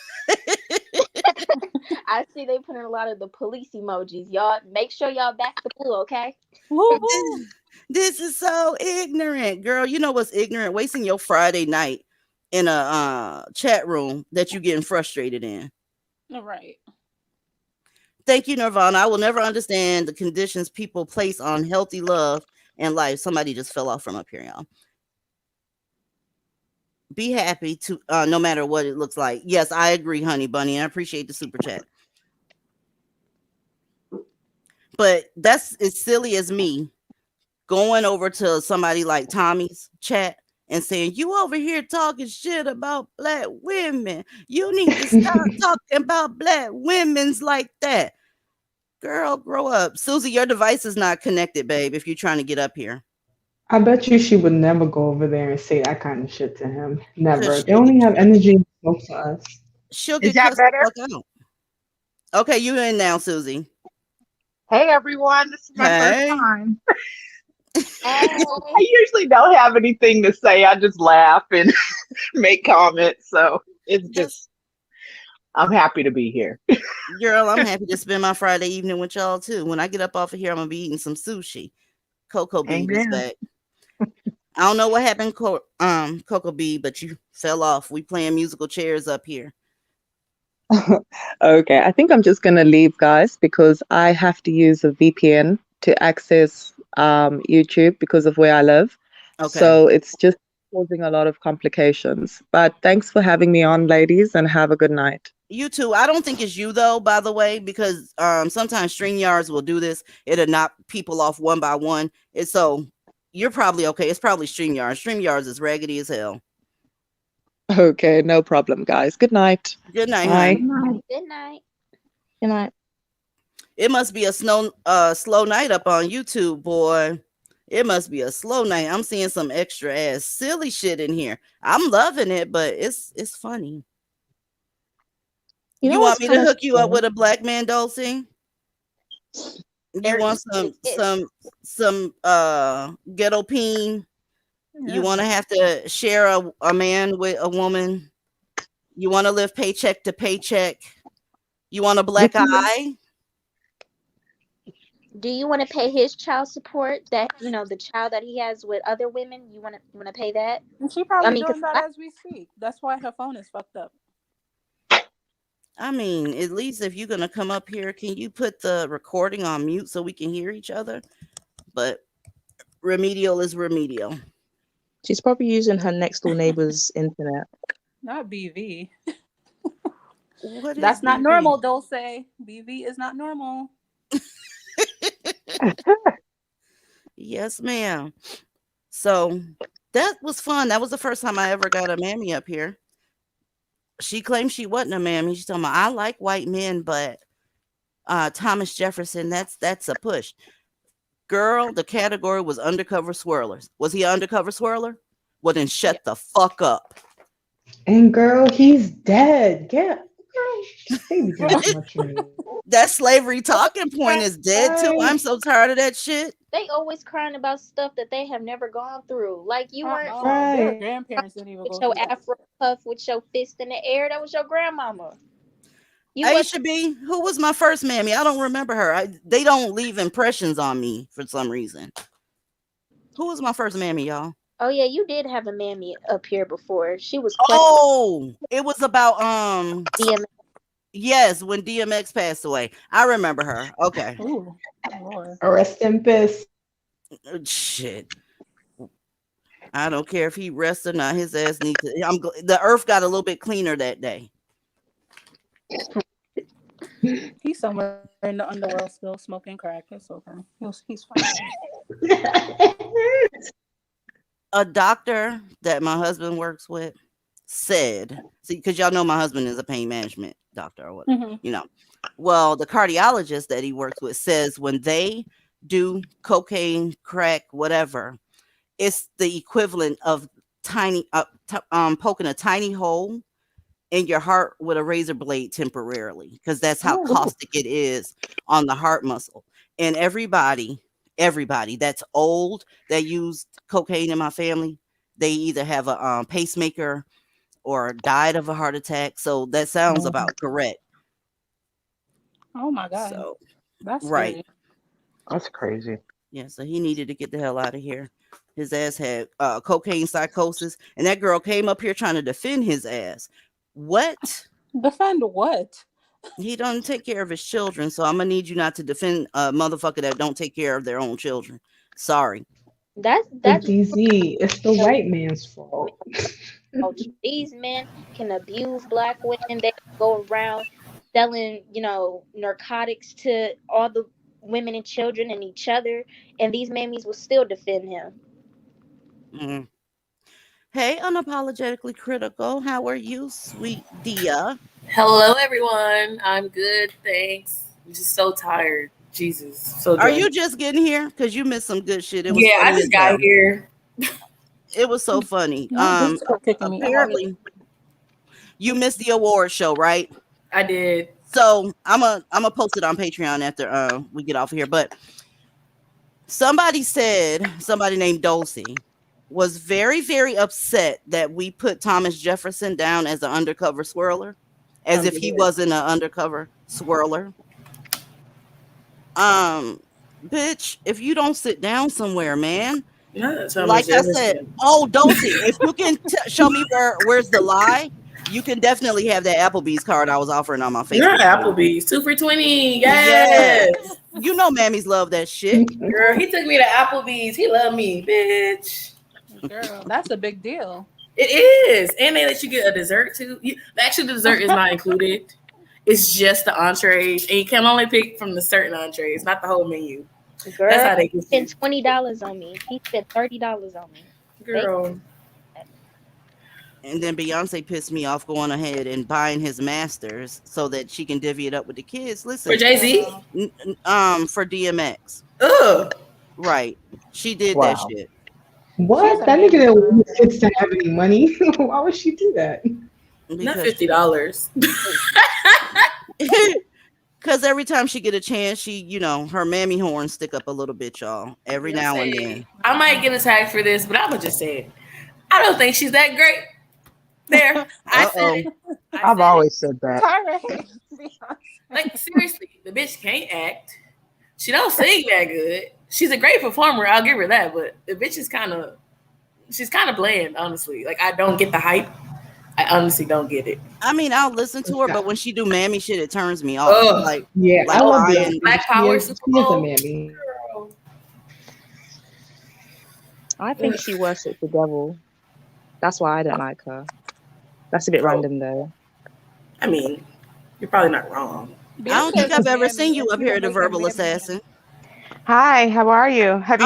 I see they put in a lot of the police emojis. Y'all make sure y'all back the blue, okay? Woo-hoo. This is so ignorant, girl. You know what's ignorant? Wasting your Friday night in a chat room that you getting frustrated in. All right. Thank you, Nirvana. I will never understand the conditions people place on healthy love and life. Somebody just fell off from up here, y'all. Be happy to no matter what it looks like. Yes, I agree, honey bunny. I appreciate the super chat. But that's as silly as me going over to somebody like Tommy's chat and saying, "You over here talking shit about black women. You need to stop talking about black women's like that." Girl, grow up. Susie, your device is not connected, babe, if you're trying to get up here. I bet you she would never go over there and say that kind of shit to him. Cause Never. They only have energy and smoke to us. she'll Is get that cussed the better? fuck out. Okay, you in now, Susie. Hey everyone, this is my first Hey. time. Hey, I usually don't have anything to say. I just laugh and make comments. So it's just, Just I'm happy to be here. girl, I'm happy to spend my Friday evening with y'all too. When I get up off of here, I'm gonna be eating some sushi. Coco Beeb is Amen. back. I don't know what happened, Coco Beeb, but you fell off. We playing musical chairs up here. Okay, I think I'm just going to leave, guys, because I have to use a VPN to access YouTube because of where I live. Okay. So it's just causing a lot of complications. But thanks for having me on, ladies, and have a good night. You too. I don't think it's you though, by the way, because sometimes StreamYards will do this. It'll knock people off one by one. And so you're probably okay. It's probably StreamYards. StreamYards is raggedy as hell. Okay, no problem, guys. Good night. Good night, Bye. hon. good night. Good night. It must be a slow night up on YouTube, boy. It must be a slow night. I'm seeing some extra ass silly shit in here. I'm loving it, but it's funny. You You know want what's me to kind of hook you up strange? with a black man, Dulcie? You There want is. some ghetto peen? You Yeah. want to have to share a man with a woman? You want to live paycheck to paycheck? You want a black Which one? eye? Do you want to pay his child support? That the child that he has with other women. You want to pay that? And she I probably mean, doing because that as we speak. That's why her phone is fucked up. I mean, at least if you're gonna come up here, can you put the recording on mute so we can hear each other? But remedial is remedial. She's probably using her next door neighbor's internet. Not BV. What is That's not BV? normal, Dulce. BV is not normal. Yes, ma'am. So that was fun. That was the first time I ever got a mammy up here. She claimed she wasn't a mammy. She's talking about I like white men, but Thomas Jefferson, that's a push. Girl, the category was undercover swirlers. Was he an undercover swirler? Well, then yeah, shut the fuck up. And girl, he's dead. Get girl, they be doing too much for me. That slavery always talking point crying, is dead too. Right? I'm so tired of that shit. they always crying about stuff that they have never gone through. Like you weren't Their Right. grandparents didn't even with go your through that. afro puff with your fist in the air. That was your grandmama. You was Aisha B, who was my first mammy? I don't remember her. They don't leave impressions on me for some reason. Who was my first mammy, y'all? Oh yeah, you did have a mammy up here before. She was questioned. Oh, it was about DM. yes, when DMX passed away. I remember her. Okay. Ooh, Lord. Rest in peace. Shit. I don't care if he rests or not. His ass needs to. The earth got a little bit cleaner that day. He's somewhere in the underworld still smoking crack. It's okay. He's fine. A doctor that my husband works with said, see, because y'all know my husband is a pain management doctor or what, Mhm. you know. Well, the cardiologist that he works with says when they do cocaine, crack, whatever, it's the equivalent of poking a tiny hole in your heart with a razor blade temporarily, because that's how Ooh. caustic it is on the heart muscle. And everybody that's old that used cocaine in my family, they either have a pacemaker or died of a heart attack. So that sounds about correct. Oh my God. So That's right. scary. That's crazy. Yeah, so he needed to get the hell out of here. His ass had cocaine psychosis, and that girl came up here trying to defend his ass. What? Defend what? He don't take care of his children, so I'm gonna need you not to defend a motherfucker that don't take care of their own children. Sorry. But That's DZ, it's the the white man's fault. culture. These men can abuse black women. They go around selling, narcotics to all the women and children and each other, and these mammies will still defend him. Mm. Hey, unapologetically critical. How are you, sweet Dia? Hello, everyone. I'm good, thanks. I'm just so tired. Jesus, so Are done. you just getting here? Because you missed some good shit. It was Yeah, I funny as just got hell. here. It was so funny. Not this for kicking me out. Apparently you missed the award show, right? I did. So I'm a post it on Patreon after we get off of here. But somebody named Dulcie was very, very upset that we put Thomas Jefferson down as an undercover swirler, as if he wasn't an undercover swirler. Bitch, if you don't sit down somewhere, man, Yeah, like I said, Dulcie, if you can show me where's the lie, you can definitely have that Applebee's card I was offering on my Facebook. You're Applebee's 2 for $20. Yes. Yes. You know mammies love that shit. Girl, he took me to Applebee's. He loved me, bitch. Girl, that's a big deal. It is. And they let you get a dessert too. Actually, the dessert is not included. It's just the entrees. And you can only pick from the certain entrees, not the whole menu. Girl, That's how they he get you. spent $20 on me. He spent $30 on me. Girl. And then Beyonce pissed me off going ahead and buying his masters so that she can divvy it up with the kids. Listen, For Jay-Z? For DMX. Ugh. Right. She did Wow. that shit. What? That nigga didn't want kids to have any money. Why would she do that? Not $50. Because every time she get a chance, she, her mammy horns stick up a little bit, y'all. Every now and then. I might get attacked for this, but I'm going to just say it. I don't think she's that great. There. I said it. I've always said that. Like, seriously, the bitch can't act. She don't sing that good. She's a great performer. I'll give her that. But the bitch is she's kind of bland, honestly. Like, I don't get the hype. I honestly don't get it. I mean, I'll listen to her, but when she do mammy shit, it turns me off. Ugh. Like, Yeah, like I love Ryan. that. Black Power Super Bowl. She is a mammy. I think she worships the devil. That's why I don't like her. That's a bit random, though. I mean, you're probably not wrong. I don't think I've ever seen you up here, the Verbal Assassin. Hi, how are you? Have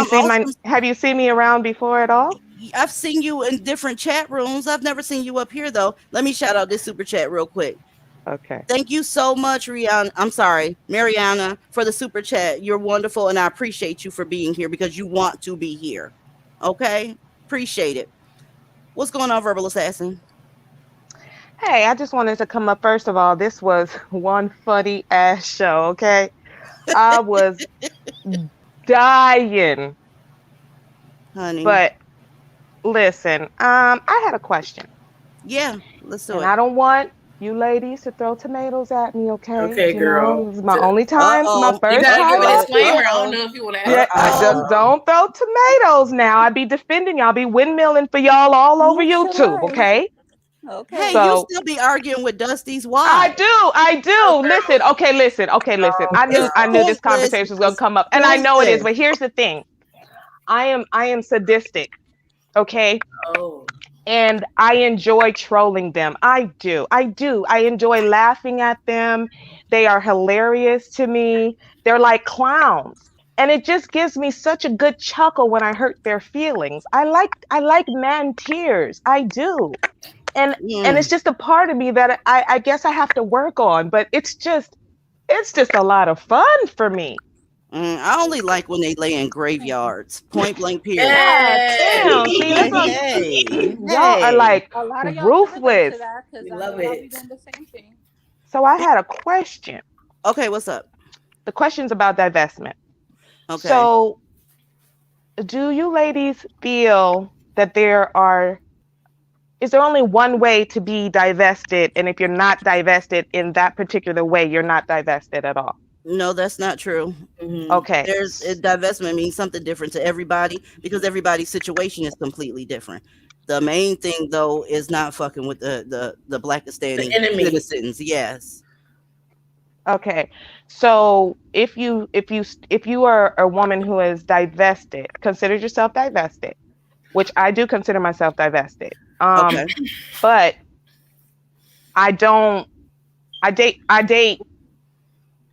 you seen me around before at all? I've seen you in different chat rooms. I've never seen you up here though. Let me shout out this super chat real quick. Okay. Thank you so much, Mariana, for the super chat. You're wonderful, and I appreciate you for being here because you want to be here. Okay? Appreciate it. What's going on, Verbal Assassin? Hey, I just wanted to come up. First of all, this was one funny ass show, okay? I was dying. Honey. But listen, I had a question. Yeah, let's do it. And I don't want you ladies to throw tomatoes at me, okay? Okay, girl. This is my only time, my first You gotta time. give a disclaimer. I don't know if you want to ask. Yeah, I just don't throw tomatoes now. I be defending y'all, be windmilling for y'all all over YouTube, okay? Okay. Hey, So- you still be arguing with Dusties? Why? I do. Listen. I knew this conversation was gonna come up, and I know it is. But here's the thing: I am sadistic, okay? Oh. And I enjoy trolling them. I do. I enjoy laughing at them. They are hilarious to me. They're like clowns, and it just gives me such a good chuckle when I hurt their feelings. I like man tears. I do. And it's just a part of me that I guess I have to work on, but it's just a lot of fun for me. I only like when they lay in graveyards. Point blank period. Damn, see, that's what y'all are like A lot of y'all ruthless. We love it. Doing the same thing. So I had a question. Okay, what's up? The question's about divestment. Okay. So do you ladies feel that is there only one way to be divested, and if you're not divested in that particular way, you're not divested at all? No, that's not true. Mm-hmm. Okay. Divestment means something different to everybody because everybody's situation is completely different. The main thing though is not fucking with the blackistan citizens. Yes. Okay. So if you are a woman who is divested, consider yourself divested, which I do consider myself divested. Okay. But I date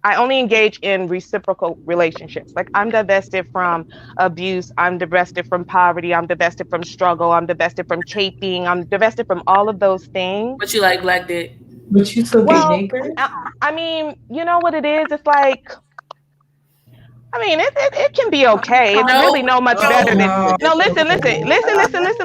I only engage in reciprocal relationships. Like I'm divested from abuse, I'm divested from poverty, I'm divested from struggle, I'm divested from chafing, I'm divested from all of those things. But you like black dick. But you still get Well, naked? I mean, you know what it is? It's like, I mean, it can be okay. It's No, really no much better Oh, than. No. No, listen,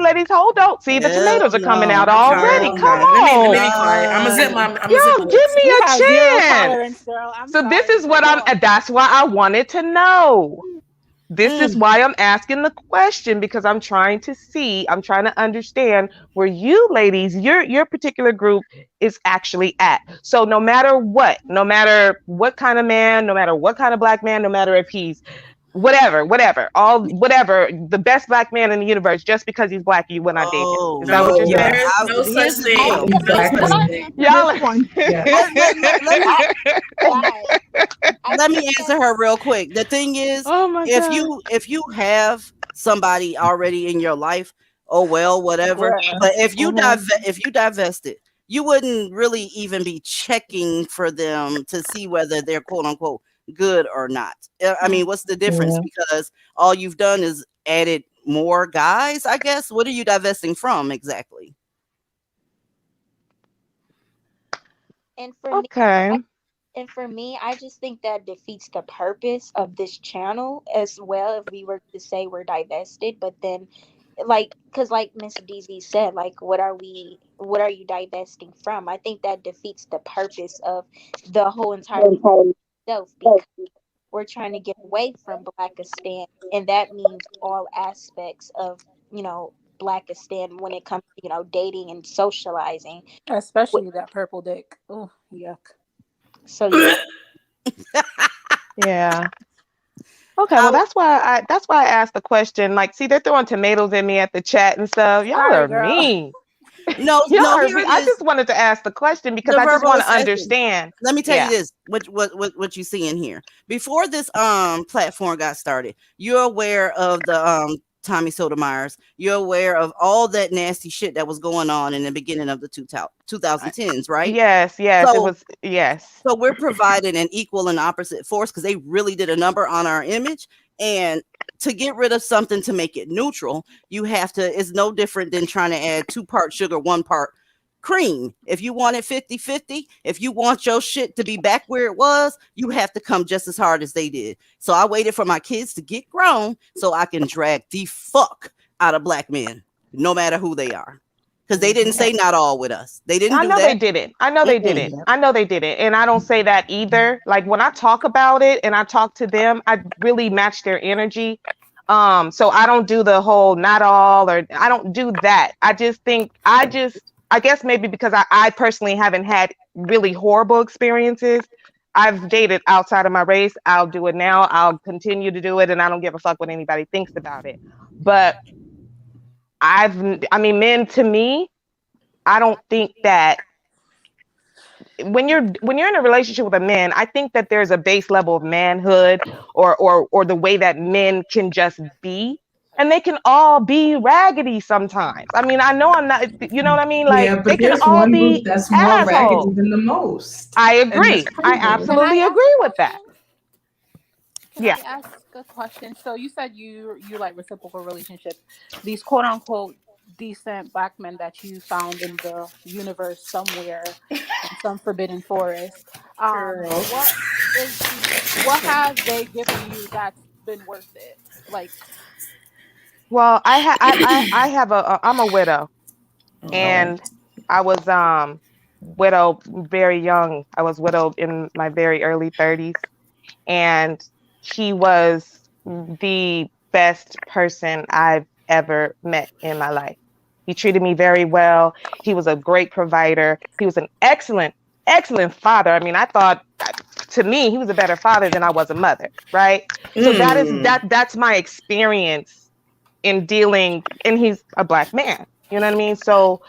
ladies, hold on. See, the hell tomatoes are coming out no. already. I'm Come done. Let me on. be quiet. I'm gonna zip my. I'm gonna zip Yo, my give lips. me You a have zero chance. tolerance, girl. I'm So this sorry. is what Go I'm, on. that's why I wanted to know. This is Mm. why I'm asking the question, because I'm trying to see, I'm trying to understand where you ladies, your particular group is actually at. So no matter what kind of man, no matter what kind of black man, no matter if he's whatever, the best black man in the universe, just because he's black, you will not date him. Oh Is that what No, you're no. saying? there's no Here's such the thing. deal. No such Exactly. thing. Y'all. This one. Yeah. Let me Guys, I let think me that answer her real quick. The thing is, Oh my god. if you have somebody already in your life, oh well, whatever. Bruh. But Mhm. if you divest it, you wouldn't really even be checking for them to see whether they're quote unquote good or not. I mean, what's the difference? Yeah. Because all you've done is added more guys, I guess. What are you divesting from exactly? and for me Okay. and for me, I just think that defeats the purpose of this channel as well if we were to say we're divested, but then like because like Miss DZ said, like what are you divesting from? I think that defeats the purpose of the whole entire itself because we're trying to get away from blackistan, and that means all aspects of blackistan when it comes to dating and socializing. Especially that purple dick. Oh, yuck. So yeah. Yeah. Okay, well I, that's why I asked the question. Like, see, they're throwing tomatoes in me at the chat and stuff. Y'all Sorry, are girl. mean. no, Y'all no, are here mean. it I is. just wanted to ask the question because The I just verbal want to assassin. understand. Let me tell you Yeah. this, what you see in here. Before this platform got started, you're aware of the Tommy Sotomayor's. You're aware of all that nasty shit that was going on in the beginning of the 2010s, right? Yes, it So was yes. so we're providing an equal and opposite force because they really did a number on our image. And to get rid of something to make it neutral, you have to, it's no different than trying to add 2 part sugar, 1 part cream. If you want it 50-50, if you want your shit to be back where it was, you have to come just as hard as they did. So I waited for my kids to get grown so I can drag the fuck out of black men, no matter who they are. Because they didn't say not all with us. They didn't I do know they that. didn't. I know they Mm-mm. didn't. I know they didn't. And I don't say that either. Like when I talk about it and I talk to them, I really match their energy. So I don't do the whole not all, or I don't do that. I guess maybe because I personally haven't had really horrible experiences. I've dated outside of my race. I'll do it now. I'll continue to do it, and I don't give a fuck what anybody thinks about it. But I mean, men to me, I don't think that when you're in a relationship with a man, I think that there's a base level of manhood or the way that men can just be. And they can all be raggedy sometimes. I mean, I know I'm not, you know what I mean? Like Yeah, they but can there's all one group be that's more raggedy assholes. than the most. I And that's agree. I crazy. Can I absolutely ask agree a with that. question? Can Yeah. I ask a question? So you said you like reciprocal relationships. These quote unquote decent black men that you found in the universe somewhere in some forbidden forest. Girl. What have they given you that's been worth it? Like, Well, I have I'm a widow, Oh. and I was widowed very young. I was widowed in my very early 30s, and he was the best person I've ever met in my life. He treated me very well. He was a great provider. He was an excellent father. I mean, I thought to me he was a better father than I was a mother, right? So that's my experience in dealing, and he's a black man. You know what I mean? So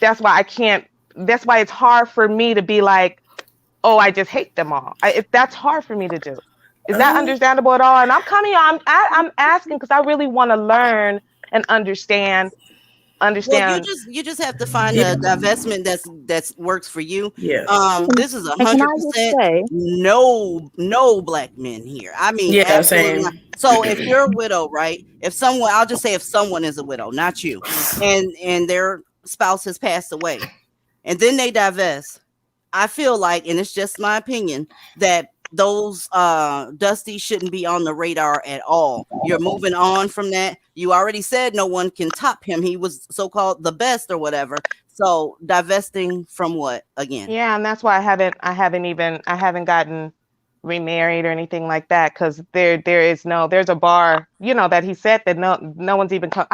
that's why I can't that's why it's hard for me to be like, oh, I just hate them all. That's hard for me to do. Is that understandable at all? And I'm asking because I really want to learn and understand Well, you understand. just have to find a divestment that's works for you. Yeah. This is And can I just 100% say, no black men here. I mean, Yeah, absolutely not. same. So if you're a widow, right? If someone, I'll just say if someone is a widow, not you, and their spouse has passed away, and then they divest, I feel like, and it's just my opinion, that those dusties shouldn't be on the radar at all. You're moving on from that. You already said no one can top him. He was so-called the best or whatever. So divesting from what again? Yeah, and that's why I haven't gotten remarried or anything like that, because there's a bar, that he said that no one's even come.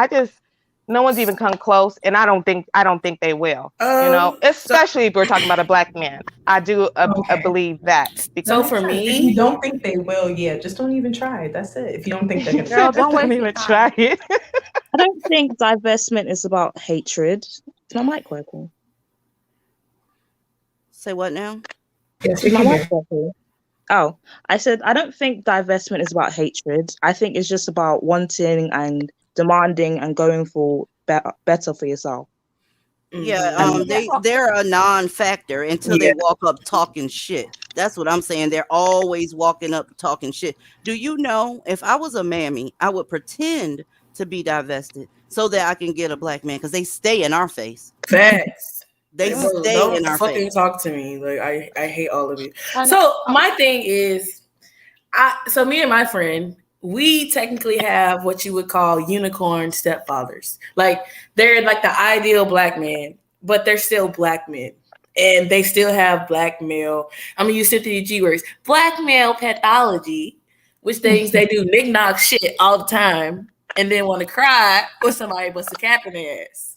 No one's even come close, and I don't think they will. So Especially if we're talking about a black man. I do Okay. believe that so because for If you me, don't think they will, yeah, just don't even try. That's it. If you don't think they're gonna Girl, just don't don't waste your even time. try it. I don't think divestment is about hatred. Is my mic working? Say what now? yes, Is we my can mic hear. working? Oh, I said I don't think divestment is about hatred. I think it's just about wanting and demanding and going for better for yourself. Yeah, And Yeah. they're a non-factor until they yeah, walk up talking shit. That's what I'm saying. They're always walking up talking shit. Do you know if I was a mammy, I would pretend to be divested so that I can get a black man because they stay in our face. facts. They Like, bro, stay in don't our fucking face. talk to me. Like I hate all of you. I know. So my thing is, so me and my friend, we technically have what you would call unicorn stepfathers. Like they're like the ideal black man, but they're still black men. And they still have black male. I'm gonna use 50 G words. Black male pathology, which things they do knick-knock shit all the time, and then want to cry when somebody busts a cap in their ass.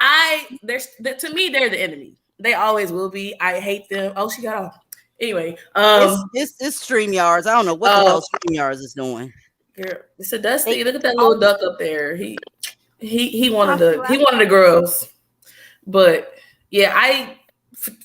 To me, they're the enemy. They always will be. I hate them. Oh, she got off. Anyway, It's StreamYards. I don't know what the hell StreamYards is doing. girl, it's a Dusty. They Look at that little duck up there. He wanted the girls, but yeah,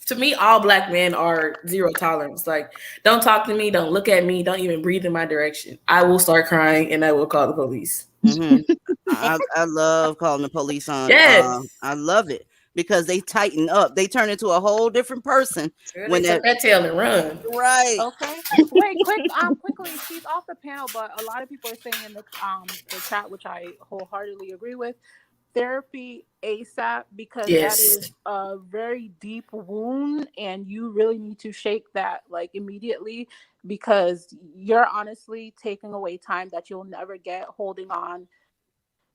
to me, all black men are zero tolerance. Like, don't talk to me, don't look at me, don't even breathe in my direction. I will start crying and I will call the police. I love calling the police on. Yes. I love it because they tighten up. They turn into a whole different person Girl, when they tuck that tail and run. right. Okay. Wait, quickly, she's off the panel, but a lot of people are saying in the chat, which I wholeheartedly agree with, therapy ASAP, because that Yes. is a very deep wound and you really need to shake that like immediately, because you're honestly taking away time that you'll never get holding on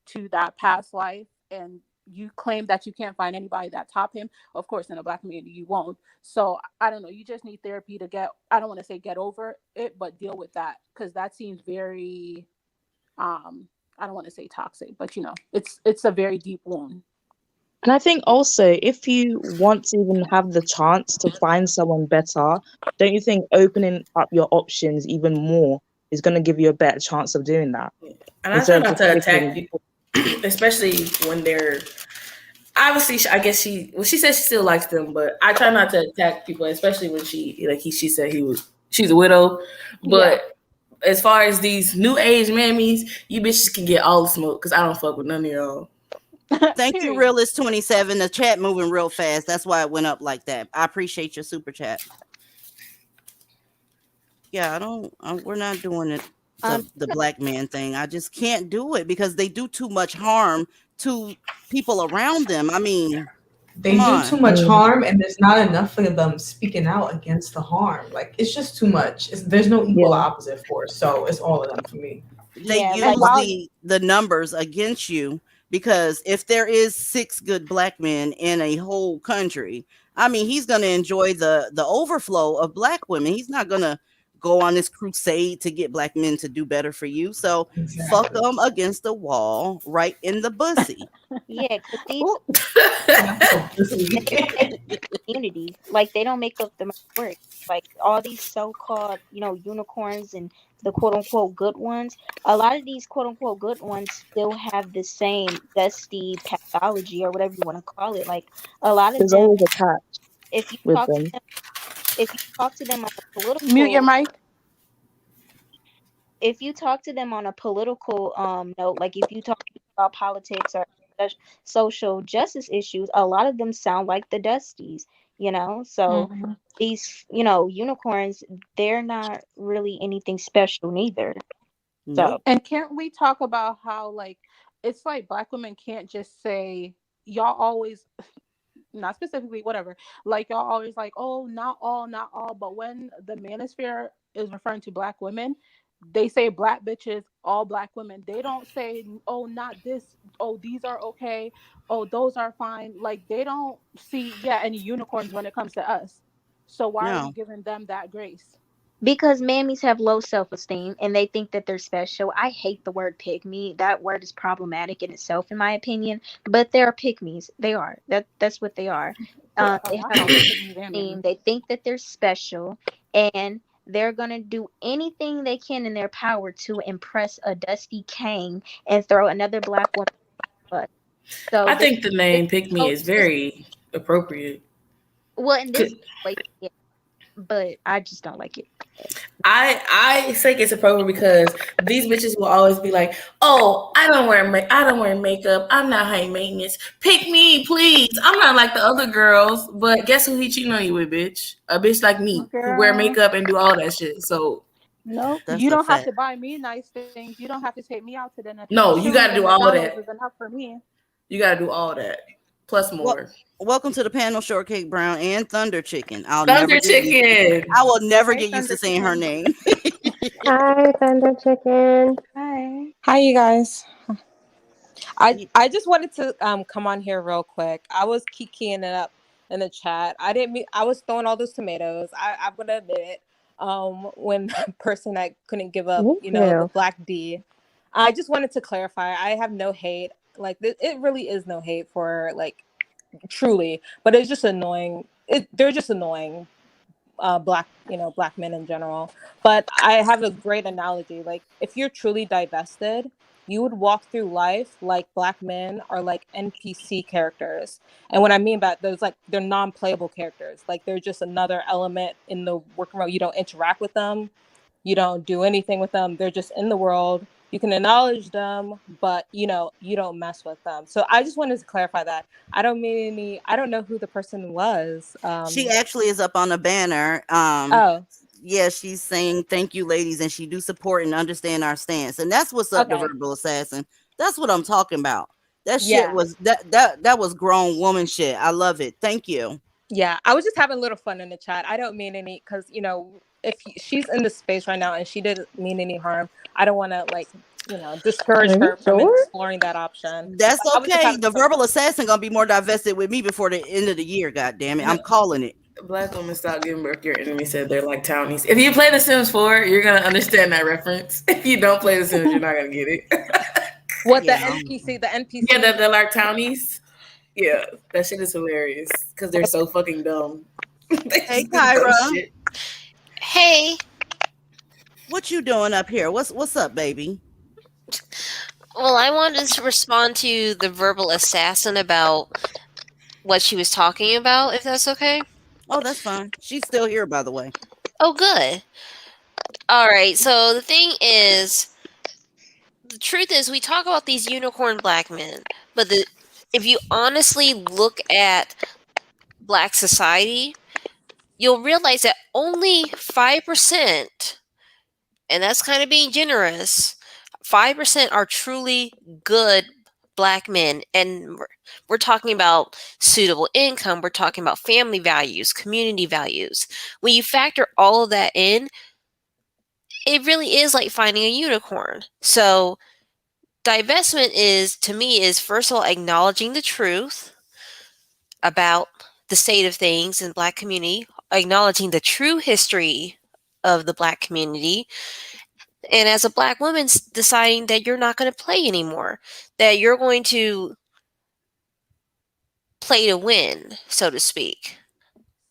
to that past life, and you claim that you can't find anybody that top him. Of course, in a black community you won't. So I don't know, you just need therapy to I don't want to say get over it, but deal with that, because that seems very I don't want to say toxic, but it's a very deep wound. and I think also if you want to even have the chance to find someone better, don't you think opening up your options even more is going to give you a better chance of doing that? And I try not to attack people, especially when they're obviously. I guess she says she still likes them, but I try not to attack people, especially when she said she's a widow. But as far as these new age mammies, you bitches can get all the smoke because I don't fuck with none of y'all. Thank you, Realist 27. The chat moving real fast. That's why it went up like that. I appreciate your super chat. Yeah, we're not doing it. The black man thing. I just can't do it because they do too much harm to people around them. I mean, They do too much harm, and there's not enough of them speaking out against the harm. Like, it's just too much. There's no equal opposite force, so it's all of them for me. They use the numbers against you, because if there is 6 good black men in a whole country, I mean, he's going to enjoy the overflow of black women. He's not going to go on this crusade to get black men to do better for you. So fuck them against the wall, right in the bussy. Yeah, because communities, like, they don't make up the work. Like, all these so-called, unicorns and the quote-unquote good ones, a lot of these quote-unquote good ones still have the same dusty pathology or whatever you want to call it. Like, a lot of There's them, always a catch if you with talk them. to them, if you talk to them on a political, mute your mic. If you talk to them on a political note, like if you talk about politics or social justice issues, a lot of them sound like the dusties, you know. So Mhm. these, unicorns, they're not really anything special neither. So Nope. And can't we talk about how like it's like black women can't just say y'all always, not specifically, whatever, like y'all always like, oh, not all, not all, but when the manosphere is referring to black women, they say black bitches, all black women. They don't say, oh, not this, oh, these are okay, oh, those are fine. Like they don't see, yeah, any unicorns when it comes to us. So why are we No. giving them that grace? because mammies have low self-esteem and they think that they're special. I hate the word pygmy. That word is problematic in itself, in my opinion. But they're pygmies. They are. That's what they are. Oh, They I have call them pygmies and esteem. mammies. They think that they're special, and they're gonna do anything they can in their power to impress a dusty king and throw another black woman butt. So I they think the they name "pick me" so is very appropriate. well in 'Cause this situation, yeah, but I just don't like it. I think it's appropriate because these bitches will always be like, "Oh, I don't wear makeup. I'm not high maintenance. Pick me, please. I'm not like the other girls." But guess who he cheating on you with, bitch? A bitch like me who wear Girl, makeup and do all that shit. So nope. That's You a don't have fact. to buy me nice things. You don't have to take me out to dinner. no, you got Shoes to and do all McDonald's that. is enough for me. You got to do all that plus Well, more. welcome to the panel, Shortcake Brown and Thunder Chicken. Thunder chicken. I will never Hey, get used to Thunder saying her Chicken. name. Hi, Thunder Chicken. Hi. Hi, you guys. I Ye- I just wanted to come on here real quick. I was kikiing it up in the chat. I didn't mean I was throwing all those tomatoes. I'm gonna admit it. When the person that couldn't give up, Me the too. black D. I just wanted to clarify. I have no hate. Like it really is no hate for like truly, but it's just annoying. They're just annoying. Black men in general. But I have a great analogy. Like if you're truly divested, you would walk through life like black men are like NPC characters. And what I mean by those, like they're non-playable characters. Like they're just another element in the working world. You don't interact with them, you don't do anything with them. They're just in the world. You can acknowledge them, but you don't mess with them. So I just wanted to clarify that. I don't know who the person was. she actually is up on the banner. Oh, Yeah, she's saying thank you, ladies, and she do support and understand our stance, and that's what's up, the okay. verbal assassin. That's what I'm talking about. That shit Yeah. was that was grown woman shit. I love it. Thank you. Yeah, I was just having a little fun in the chat. I don't mean any because if she's in this space right now and she didn't mean any harm, I don't want to discourage Are you her from sure? exploring that option. That's But I was just okay. having The fun. verbal assassin gonna be more divested with me before the end of the year. God damn it, No, I'm calling it. black women stop giving birth. Your enemy said they're like townies. If you play The Sims 4, you're gonna understand that reference. If you don't play The Sims, you're not gonna get it. What the Yeah. NPC? The Yeah, NPC. they're like townies. Yeah, that shit is hilarious because they're so fucking dumb. They Hey, just do dumb Kyra, shit. Hey, what you doing up here? What's up, baby? well, I wanted to respond to the verbal assassin about what she was talking about, if that's okay. Oh, that's fine. She's still here, by the way. Oh, good. All right, so the thing is, the truth is, we talk about these unicorn black men, but if you honestly look at black society, you'll realize that only 5%, and that's kind of being generous, 5% are truly good black men. And we're talking about suitable income, we're talking about family values, community values. When you factor all of that in, it really is like finding a unicorn. So divestment is, to me, is first of all acknowledging the truth about the state of things in the black community, acknowledging the true history of the black community, and as a black woman deciding that you're not going to play anymore, that you're going to play to win, so to speak.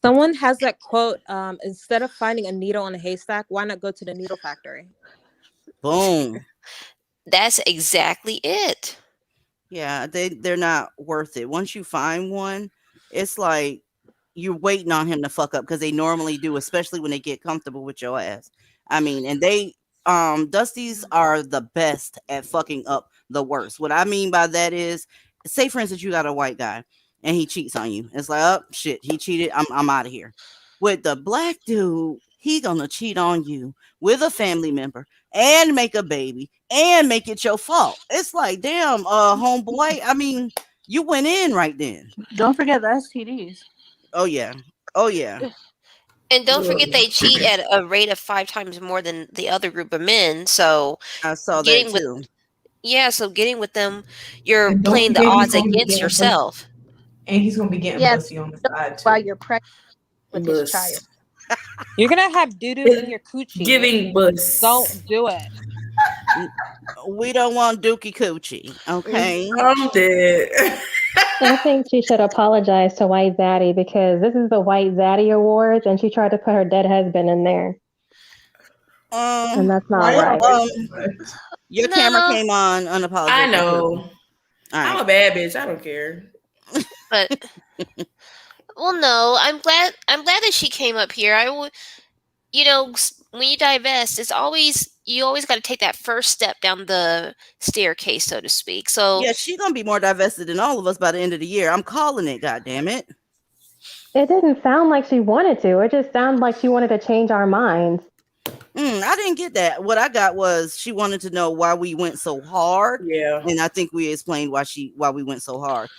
Someone has that quote. Instead of finding a needle in a haystack, why not go to the needle factory? Boom. That's exactly it. Yeah, they're not worth it. Once you find one, it's like you're waiting on him to fuck up because they normally do, especially when they get comfortable with your ass. I mean, and they dusties are the best at fucking up the worst. What I mean by that is say for instance you got a white guy and he cheats on you. It's like, oh shit, he cheated. I'm out of here. With the black dude, he gonna cheat on you with a family member and make a baby and make it your fault. It's like, damn, homeboy. I mean, you went in right then. Don't forget the STDs. Oh yeah. Oh yeah. And don't forget they cheat at a rate of 5 times more than the other group of men. So I saw that getting with too. so getting with them, you're And don't playing the forget he's odds gonna be against getting pussy. yourself. And he's gonna be getting Yeah, pussy on the side while too. you're pregnant with his child. You're gonna have doo doo in your coochie. Giving bus. Don't do it. We don't want dookie coochie. Okay. I'm dead. I think she should apologize to White Zaddy because this is the White Zaddy Awards, and she tried to put her dead husband in there, and that's not Why right. y'all racist, but- Your No. camera came on unapologetic. I know. All right. I'm a bad bitch. I don't care. But well, no, I'm glad that she came up here. When you divest, you always got to take that first step down the staircase, so to speak. So Yeah, she's gonna be more divested than all of us by the end of the year. I'm calling it. God damn it. It didn't sound like she wanted to. It just sounded like she wanted to change our minds. I didn't get that. What I got was she wanted to know why we went so hard. Yeah. And I think we explained why we went so hard.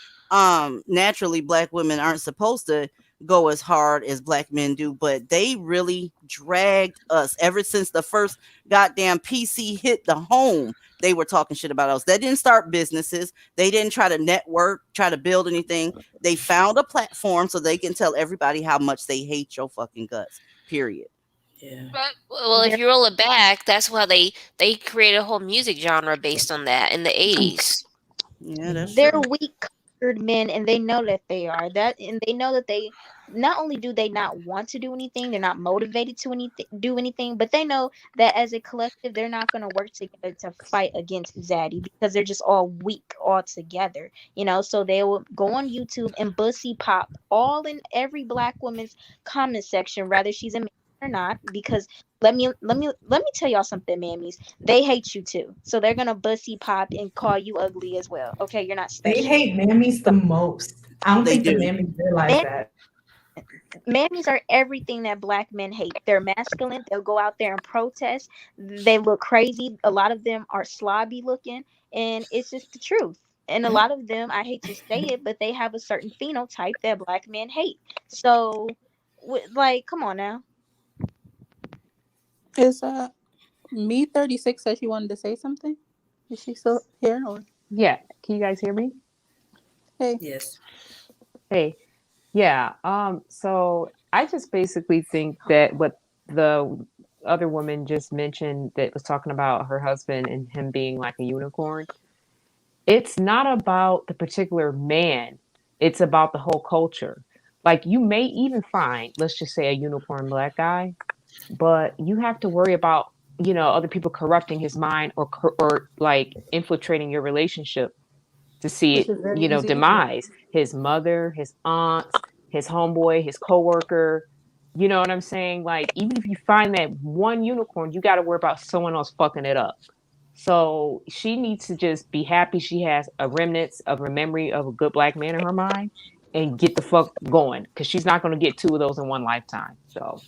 Naturally, black women aren't supposed to go as hard as black men do, but they really dragged us ever since the first goddamn PC hit the home. They were talking shit about us. They didn't start businesses. They didn't try to network, try to build anything. They found a platform so they can tell everybody how much they hate your fucking guts. Period. Yeah. well, if you roll it back, that's why they created a whole music genre based on that in the 80s. Yeah, that's They're true. weak cultured men, and they know that they are that, and they know that they not only do they not want to do anything, they're not motivated to do anything, but they know that as a collective, they're not going to work together to fight against Zaddy because they're just all weak all together. So they will go on YouTube and bussy pop all in every black woman's comment section, whether she's a man or not, because let me tell y'all something, mammies. They hate you too, so they're gonna bussy pop and call you ugly as well. Okay, you're not special. They hate mammies the most. I don't They think the do. mammies realize that. Mammies are everything that black men hate. They're masculine. They'll go out there and protest. They look crazy. A lot of them are slobby looking, and it's just the truth. And a lot of them, I hate to say it, but they have a certain phenotype that black men hate. So, come on now. Is me 36 said she wanted to say something? Is she still here or? Yeah. Can you guys hear me? Hey. Yes. Hey. Yeah. So I just basically think that what the other woman just mentioned that was talking about her husband and him being like a unicorn, it's not about the particular man. It's about the whole culture. Like you may even find, let's just say, a unicorn black guy, but you have to worry about, other people corrupting his mind or like infiltrating your relationship to see Which it, is very easy to do. demise. His mother, his aunts, his homeboy, his coworker. You know what I'm saying? Like, even if you find that one unicorn, you got to worry about someone else fucking it up. So she needs to just be happy she has a remnants of a memory of a good black man in her mind and get the fuck going, because she's not going to get 2 of those in one lifetime. So.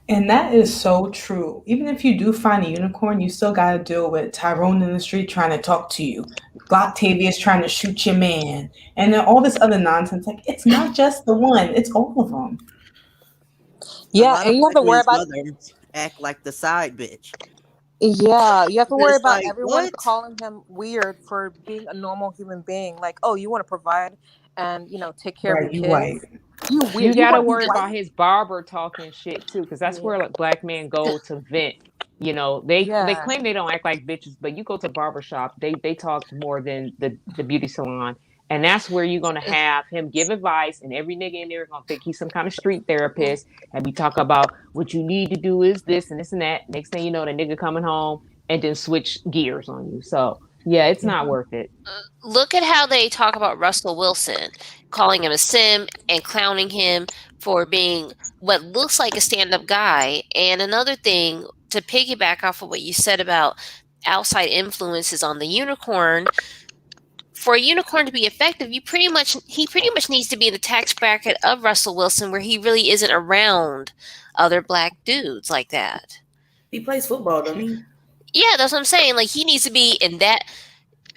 And that is so true. Even if you do find a unicorn, you still got to deal with Tyrone in the street trying to talk to you, Octavius trying to shoot your man, and then all this other nonsense. Like, it's not just the one, it's all of them. Yeah, and you have to worry about mothers act like the side bitch. Yeah, you have to worry It's about like, everyone what? calling him weird for being a normal human being. Like, oh, you want to provide and take care of Right, your you kids. white. You weird. You gotta want worry to be about white? his barber talking shit too, because that's where like black men go to vent. They Yeah. claim they don't act like bitches, but you go to barber shop, they talk more than the beauty salon, and that's where you're gonna have him give advice, and every nigga in there is gonna think he's some kind of street therapist, and we talk about what you need to do is this and this and that. Next thing you know, the nigga coming home and then switch gears on you. So yeah, it's not worth it. Look at how they talk about Russell Wilson, calling him a sim and clowning him for being what looks like a stand-up guy. And another thing, to piggyback off of what you said about outside influences on the unicorn, for a unicorn to be effective, he pretty much needs to be in the tax bracket of Russell Wilson, where he really isn't around other black dudes like that. He plays football, doesn't he? Yeah, that's what I'm saying. Like, he needs to be in that.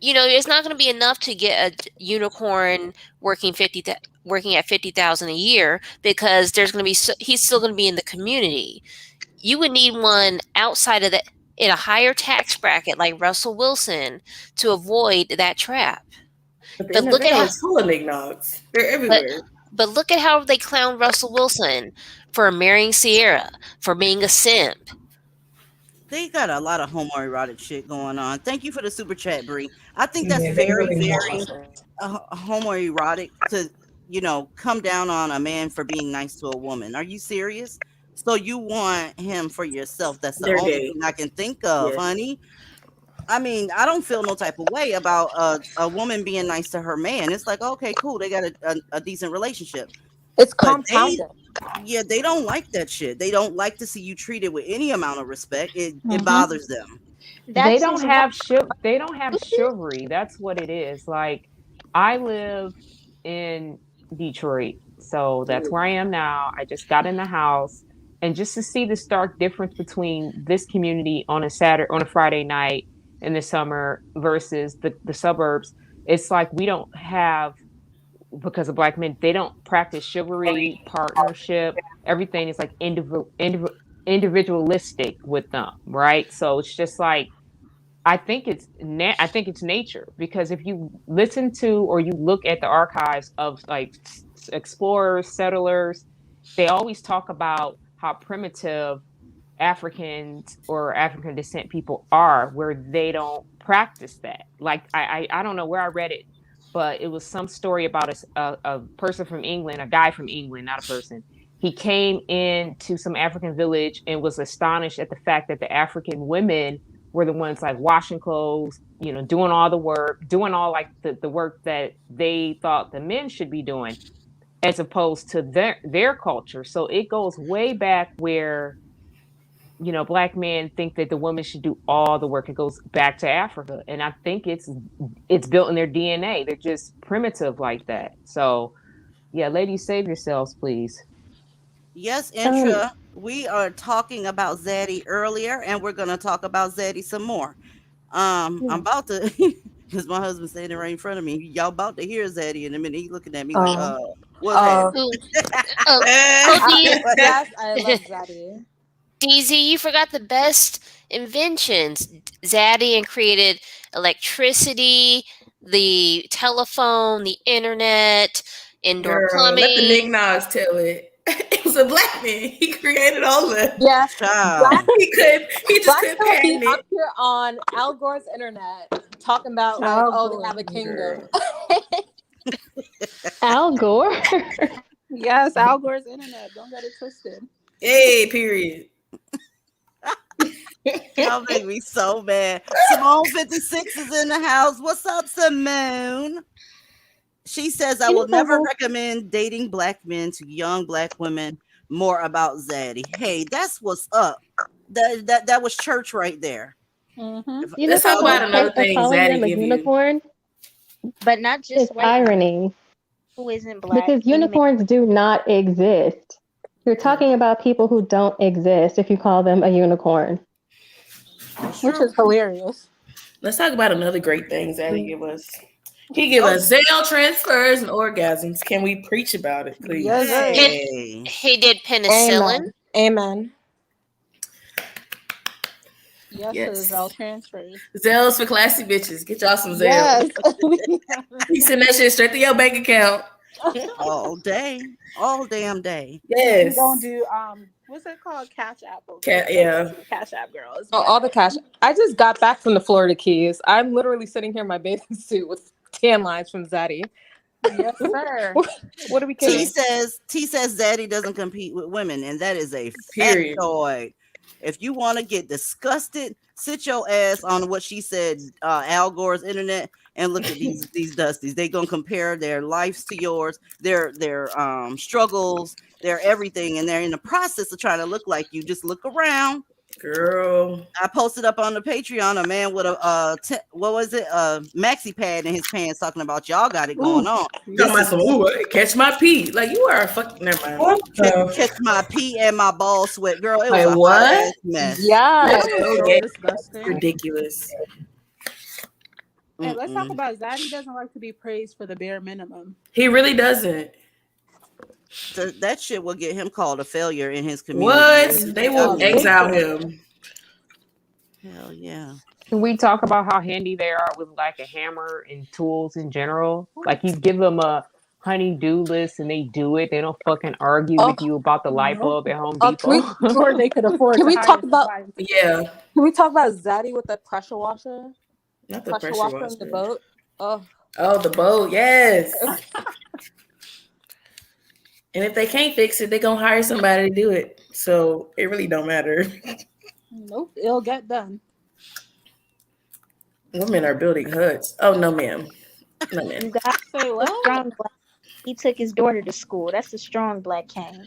It's not going to be enough to get a unicorn working at 50,000 a year, because there's going to be he's still going to be in the community. You would need one outside of that, in a higher tax bracket like Russell Wilson, to avoid that trap. But look at how it's full of knickknacks. They're everywhere. But look at how they clown Russell Wilson for marrying Sierra, for being a simp. They got a lot of homoerotic shit going on. Thank you for the super chat, Bree. I think that's very, very homoerotic to, come down on a man for being nice to a woman. Are you serious? So you want him for yourself? That's the only thing I can think of, honey. I mean, I don't feel no type of way about a woman being nice to her man. It's like, okay, cool. They got a decent relationship. It's compounded. They don't like that shit. They don't like to see you treated with any amount of respect. It bothers them. They don't have chivalry. That's what it is. Like, I live in Detroit, so that's where I am now. I just got in the house, and just to see the stark difference between this community on a Friday night in the summer versus the suburbs, it's like we don't have, because of black men, they don't practice chivalry, partnership. Everything is like individualistic with them, right? So it's just like, I think it's nature, because if you listen to or you look at the archives of like explorers, settlers, they always talk about how primitive Africans or African descent people are, where they don't practice that. Like, I don't know where I read it, but it was some story about a person from England, a guy from England, not a person. He came into some African village and was astonished at the fact that the African women were the ones like washing clothes, doing all the work, doing all like the work that they thought the men should be doing, as opposed to their culture. So it goes way back where, black men think that the women should do all the work. It goes back to Africa. And I think it's built in their DNA. They're just primitive like that. So yeah, ladies, save yourselves, please. Yes, Intra, we are talking about Zaddy earlier, and we're going to talk about Zaddy some more. I'm about to, because my husband's standing right in front of me. Y'all about to hear Zaddy in a minute. He's looking at me like, what's happening? Yes, I love Zaddy. DZ, you forgot the best inventions. Zaddy created electricity, the telephone, the internet, indoor plumbing. Let the knickknacks tell it. It was a black man. He created all of that. Yeah, he just couldn't patent it. Up here on Al Gore's internet, talking about they have a kingdom. Al Gore. Yes, Al Gore's internet. Don't get it twisted. Hey, period. Y'all make me so mad. Simone 56 is in the house. What's up, Simone? She says, I will never recommend dating black men to young black women. More about Zaddy. Hey, that's what's up. That was church right there. Mm-hmm. Let's talk about another thing. Zaddy a unicorn, but not just irony. Who isn't black? Because unicorns do not exist. You're talking about people who don't exist if you call them a unicorn. Which is hilarious. Let's talk about another great thing Zaddy give us. He give us Zelle transfers and orgasms. Can we preach about it, please? Yes. He did penicillin. Amen. Yes. Zelle transfers. Zelle's for classy bitches. Get y'all some Zelle. Yes. You send that shit straight to your bank account. All day. All damn day. Yes. We don't do what's it called? Cash App. Cash App girls. All the cash. I just got back from the Florida Keys. I'm literally sitting here in my bathing suit with tan lines from Zaddy. Yes, sir. What are we kidding? T says Zaddy doesn't compete with women, and that is a factoid. If you want to get disgusted, sit your ass on what she said, Al Gore's internet, and look at these dusties. They gonna compare their lives to yours, their struggles, their everything, and they're in the process of trying to look like you. Just look around. Girl, I posted up on the Patreon a man with a what was it? Maxi pad in his pants talking about y'all got it going on. Talking about some catch my pee. Like you are a fuck. Never mind. Catch my pee and my ball sweat, girl. It was Like, a what? hot ass mess. Yeah, That's so disgusting. Ridiculous. Hey, let's talk about Zaddy. Doesn't like to be praised for the bare minimum. He really doesn't. That shit will get him called a failure in his community. What? They will exile him. Hell yeah. Can we talk about how handy they are with like a hammer and tools in general? Like you give them a honey-do list and they do it. They don't fucking argue with you about the light bulb at Home Depot. Or they could afford. Can we talk about? Yeah. Can we talk about Zaddy with the pressure washer? Not the pressure washer in the boat. Oh, the boat. Yes. And if they can't fix it, they're gonna hire somebody to do it. So it really don't matter. Nope, it'll get done. Women are building huts. Oh no, ma'am. No, ma'am. Say what? Strong black. He took his daughter to school. That's a strong black king.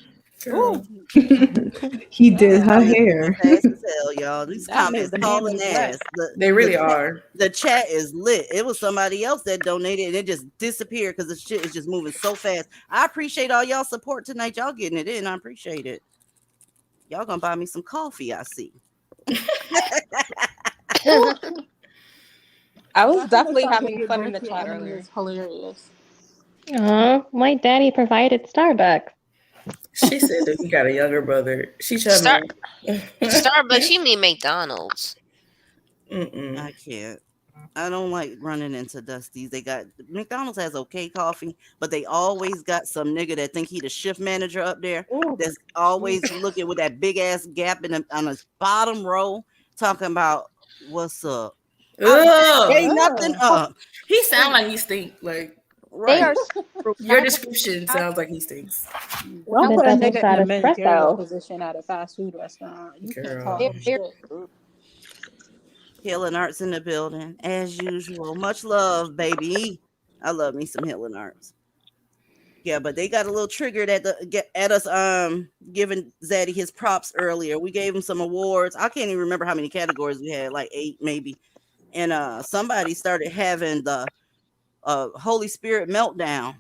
He did her hair. Fast as hell, y'all. These comments hauling ass. They really are. The chat is lit. It was somebody else that donated and it just disappeared because the shit is just moving so fast. I appreciate all y'all support tonight. Y'all getting it in. I appreciate it. Y'all gonna buy me some coffee, I see. I was definitely having fun in the chat earlier. It's hilarious. White Daddy provided Starbucks. She said that he got a younger brother. She tried Starbucks, you mean McDonald's. I can't. I don't like running into Dusties. They got McDonald's has okay coffee, but they always got some nigga that think he the shift manager up there. That's always looking with that big ass gap on his bottom row, talking about what's up. Ain't nothing up. He sound like he stink. Like They are. your description sounds like he stinks. Don't put a nigga in a managerial espresso. position at a fast food restaurant. You can't Girl. call him shit. Healing Arts in the building, as usual. Much love, baby. I love me some Healing Arts. Yeah, but they got a little triggered at us giving Zaddy his props earlier. We gave him some awards. I can't even remember how many categories we had, like 8 maybe. And somebody started having the Holy Spirit meltdown.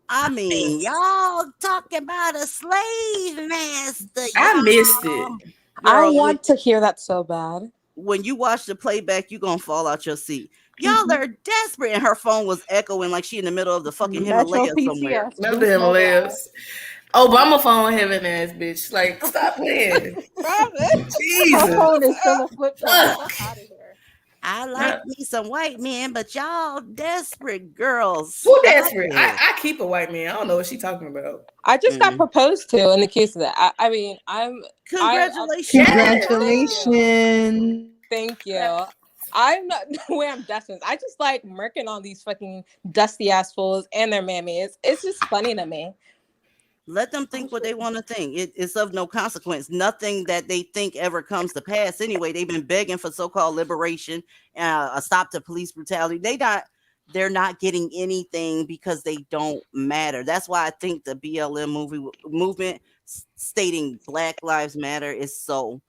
I mean, y'all talking about a slave master. I missed it. I want to hear that so bad. When you watch the playback, you're gonna fall out your seat. Y'all are desperate, and her phone was echoing like she in the middle of the fucking Himalayas somewhere. Not the Himalayas. Obama phone heaven ass bitch. Like, stop playing. Jesus. Her phone is still a flip phone. Out of here. I like me some white men, but y'all desperate girls. Who desperate? I keep a white man. I don't know what she's talking about. I just got proposed to in the case of that. I mean, Congratulations. Congratulations. Thank you. I'm not where I'm destined. I just like murking on these fucking dusty ass fools and their mammies. It's just funny to me. Let them think what they want to think. It's of no consequence. Nothing that they think ever comes to pass. Anyway, they've been begging for so-called liberation, a stop to police brutality. They're not getting anything because they don't matter. That's why I think the BLM movement stating Black Lives Matter is so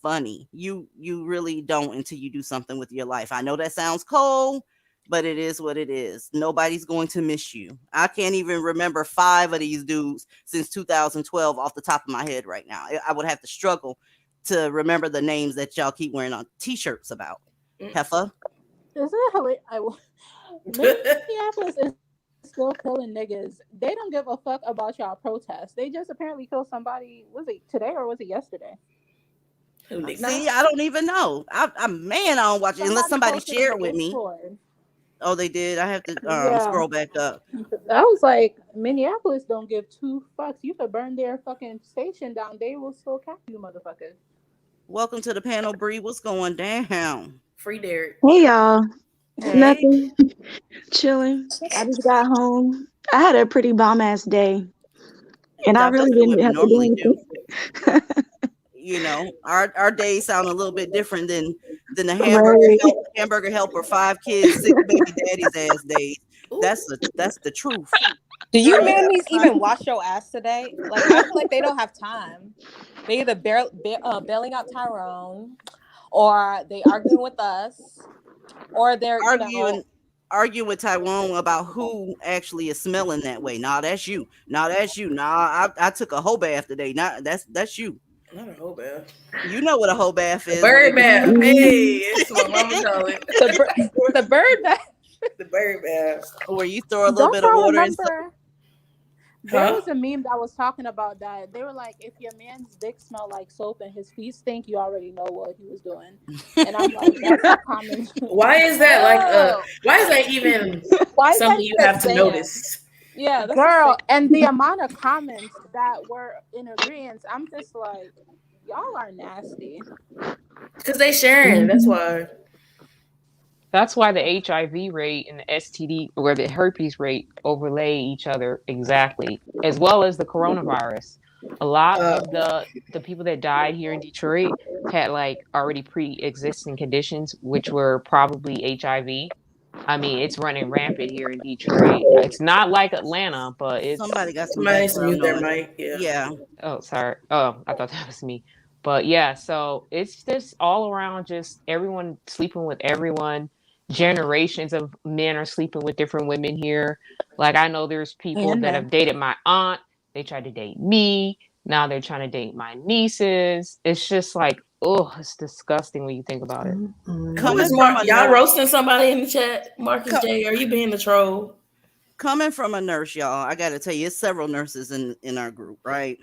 funny. You really don't until you do something with your life. I know that sounds cold, but it is what it is. Nobody's going to miss you. I can't even remember 5 of these dudes since 2012 off the top of my head right now. I would have to struggle to remember the names that y'all keep wearing on t-shirts about. Heffa? Isn't it hilarious? Minneapolis is still killing niggas. They don't give a fuck about y'all protests. They just apparently killed somebody. Was it today or was it yesterday? See, I don't even know. I don't watch it unless somebody share it with me. Oh, they did. I have to scroll back up. I was like, Minneapolis don't give 2 fucks. You could burn their fucking station down. They will still cap you, motherfuckers. Welcome to the panel, Bree. What's going down? Free Derek. Hey, y'all. Hey. Nothing. Chilling. I just got home. I had a pretty bomb ass day. And I really didn't have to do anything. You know, our days sound a little bit different than the hamburger helper, 5 kids, 6 baby daddies ass days. That's the truth. Do you mammies even wash your ass today? Like, I feel like they don't have time. They either bailing out Tyrone, or they arguing with us, or they're arguing with Tyrone about who actually is smelling that way. Nah, that's you. Nah, that's you. Nah, I took a whole bath today. Nah, that's you. Not a whole bath. You know what a whole bath is. Bird bath. Hey, it's what mama call it. The bird bath. The bird bath. Where you throw a little bit of water in. There was a meme that was talking about that. They were like, if your man's dick smell like soap and his feet stink, you already know what he was doing. And I'm like, that's a common. Why is that why is that even something you have to notice? Yeah, girl, and the amount of comments that were in agreement, I'm just like, y'all are nasty. Because they sharing, that's why. That's why the HIV rate and the STD or the herpes rate overlay each other exactly, as well as the coronavirus. A lot of the people that died here in Detroit had like already pre-existing conditions, which were probably HIV. I mean, it's running rampant here in Detroit. It's not like Atlanta, but it's somebody got some somebody to mute their mic. Yeah. Oh, sorry. Oh, I thought that was me. But yeah, so it's just all around, just everyone sleeping with everyone. Generations of men are sleeping with different women here. Like, I know there's people that have dated my aunt. They tried to date me. Now they're trying to date my nieces. It's just like, oh, it's disgusting when you think about it. Y'all roasting somebody in the chat? Marcus J, are you being a troll? Coming from a nurse, y'all, I got to tell you, it's several nurses in our group, right?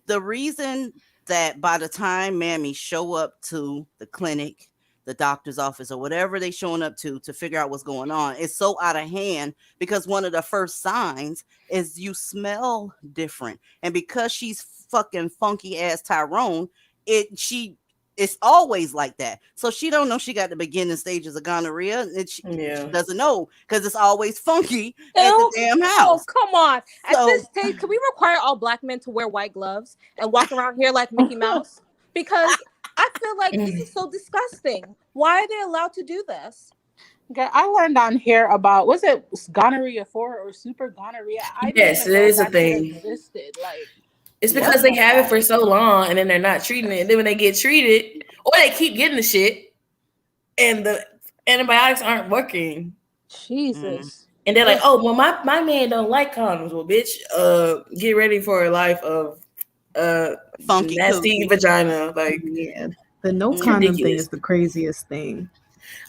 The reason that by the time mammies show up to the clinic, the doctor's office, or whatever they showing up to figure out what's going on, it's so out of hand because one of the first signs is you smell different. And because she's fucking funky ass Tyrone, it's always like that. So she don't know she got the beginning stages of gonorrhea. And she doesn't know because it's always funky at the damn house. Oh, come on. At this stage, can we require all black men to wear white gloves and walk around here like Mickey Mouse? Because I feel like this is so disgusting. Why are they allowed to do this? Okay, I learned on here about, was it gonorrhea 4 or super gonorrhea? Yes, it is a thing. Existed. Like, it's because they have it for so long and then they're not treating it. And then when they get treated, or they keep getting the shit and the antibiotics aren't working. Jesus. And they're like, oh, well, my man don't like condoms. Well, bitch, get ready for a life of funky nasty vagina. Like, the no condom thing is the craziest thing.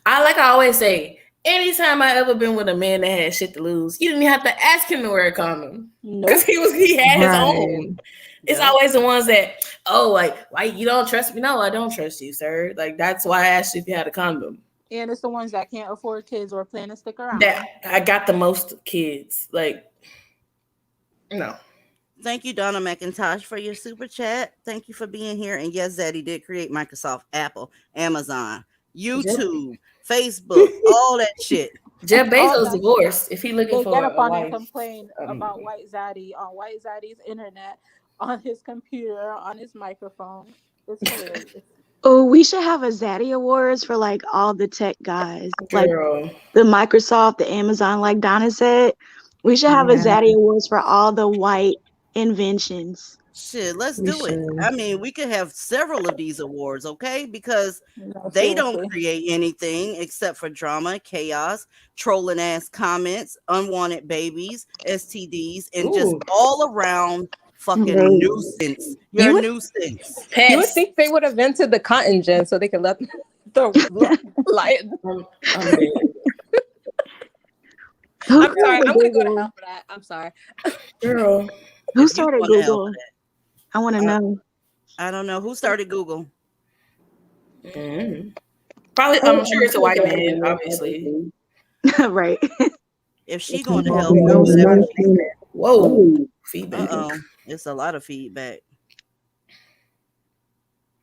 I always say, anytime I ever been with a man that had shit to lose, you didn't have to ask him to wear a condom because he had his own. It's always the ones that, oh, like, why you don't trust me? No, I don't trust you, sir. Like, that's why I asked you if you had a condom. And it's the ones that can't afford kids or plan to stick around. That I got the most kids. Like, no. Thank you, Donna McIntosh, for your super chat. Thank you for being here. And yes, Zaddy did create Microsoft, Apple, Amazon, YouTube, Facebook, all that shit. Jeff Bezos divorced. If he looking for get up on wife, and complain about White Zaddy on White Zaddy's internet, on his computer, on his microphone. It's hilarious. Oh, we should have a Zaddy Awards for like all the tech guys, Girl. like the Microsoft, the Amazon, like Donna said. We should have a Zaddy Awards for all the white inventions. Shit, let's do it. I mean, we could have several of these awards, okay? Because they don't create anything except for drama, chaos, trolling ass comments, unwanted babies, STDs, and just all around fucking nuisance. You're a nuisance. You would think they would have invented the cotton gin so they could let the light. I'm sorry. I'm gonna go to hell for that. I'm sorry. Girl. Who started Google? I want to know. I don't know. Who started Google? Probably, I'm sure it's a white man, obviously. Right. If she going to hell, whoa, feedback. It's a lot of feedback.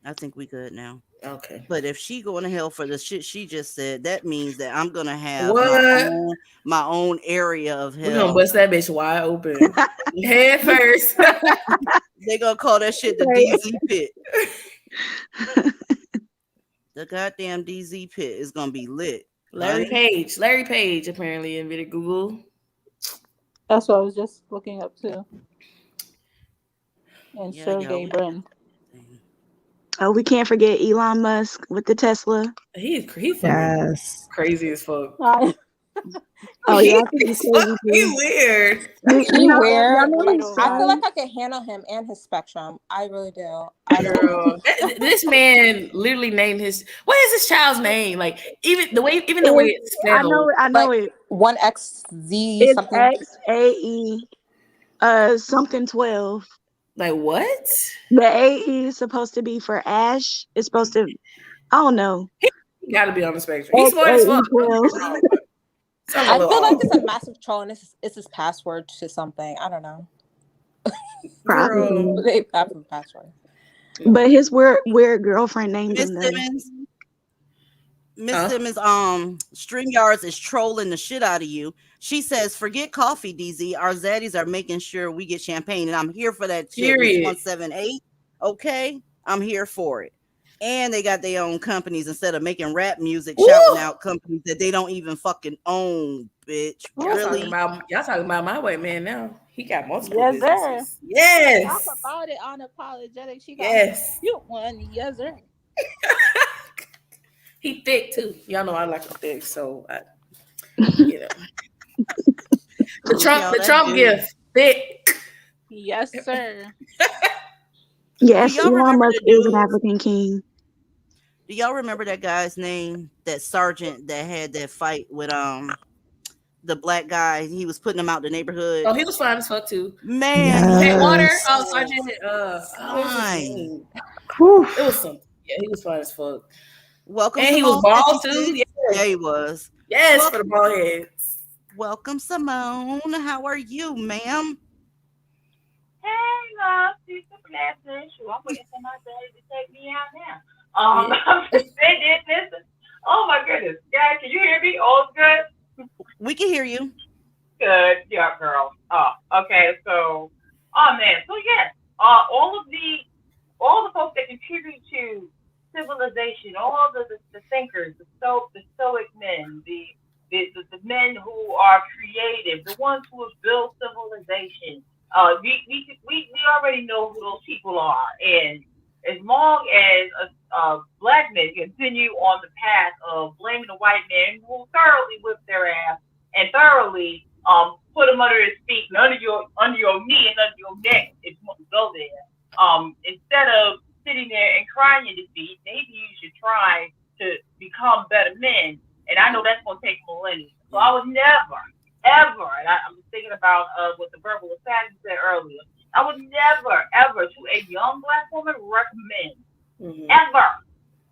I think we good now. Okay. But if she going to hell for the shit she just said, that means that I'm gonna have my own area of hell. We're gonna bust that bitch wide open. Head first. They gonna call that shit the DZ pit. The goddamn DZ pit is gonna be lit. Larry Page apparently invented Google. That's what I was just looking up too. And Yeah, Sergey yo. Brin. Oh, we can't forget Elon Musk with the Tesla. He's Yes. crazy as fuck. Oh yeah, I think he's crazy fucking too. weird. He weird. Y'all know But his I feel like son? I can handle him and his spectrum. I really do. I don't Girl, this man literally named his. What is this child's name? Like even the way it's I spelled. know it. 1XZ It's something. XAE something 12. Like what? The AE is supposed to be for Ash. It's supposed to, I don't know. He gotta be on the spectrum. He's smart as fuck. I feel like it's a massive troll and it's his password to something. I don't know. Probably. They have a password. But his weird girlfriend named Miss him though. Simmons. Miss Simmons, StreamYards is trolling the shit out of you. She says, forget coffee, DZ. Our zaddies are making sure we get champagne. And I'm here for that shit. Miss 178. Okay. I'm here for it. And they got their own companies instead of making rap music, shouting out companies that they don't even fucking own, bitch. Really? Y'all talking about my white man now. He got multiple Yes, businesses. sir. Yes. Talk about it unapologetic. She got Yes. one. Yes, sir. He thick too. Y'all know I like him thick, so you know. the Trump gift thick. Yes, sir. Yes, y'all Elon remember Musk the is an dude? African king. Do y'all remember that guy's name? That sergeant that had that fight with the black guy. He was putting him out the neighborhood. Oh, he was fine as fuck too. Man, Hey, water. yes. Oh, Sergeant. Fine. It was something. Yeah, he was fine as fuck. Welcome, and he was Simone, bald 56. too. Yeah, he was. Yes, Welcome, for the bald heads. Welcome, Simone. How are you, ma'am? Hey, love, sister, blessing. Shoot, I'm waiting for my daddy to take me out now. I'm just sitting listen. Oh my goodness, guys, can you hear me? All's good. We can hear you. Good, yeah, girl. Oh, okay. So, oh man. So yes, all the folks that contribute to civilization, all the thinkers, the stoic men, the men who are creative, the ones who have built civilization. We already know who those people are, and as long as black men continue on the path of blaming the white man who will thoroughly whip their ass and thoroughly put them under his feet and under your knee and under your neck if you want to go there. Instead of sitting there and crying your defeat, maybe you should try to become better men. And I know that's going to take millennia. So I would never, ever, and I'm thinking about what the verbal assassin said earlier, I would never, ever to a young black woman ever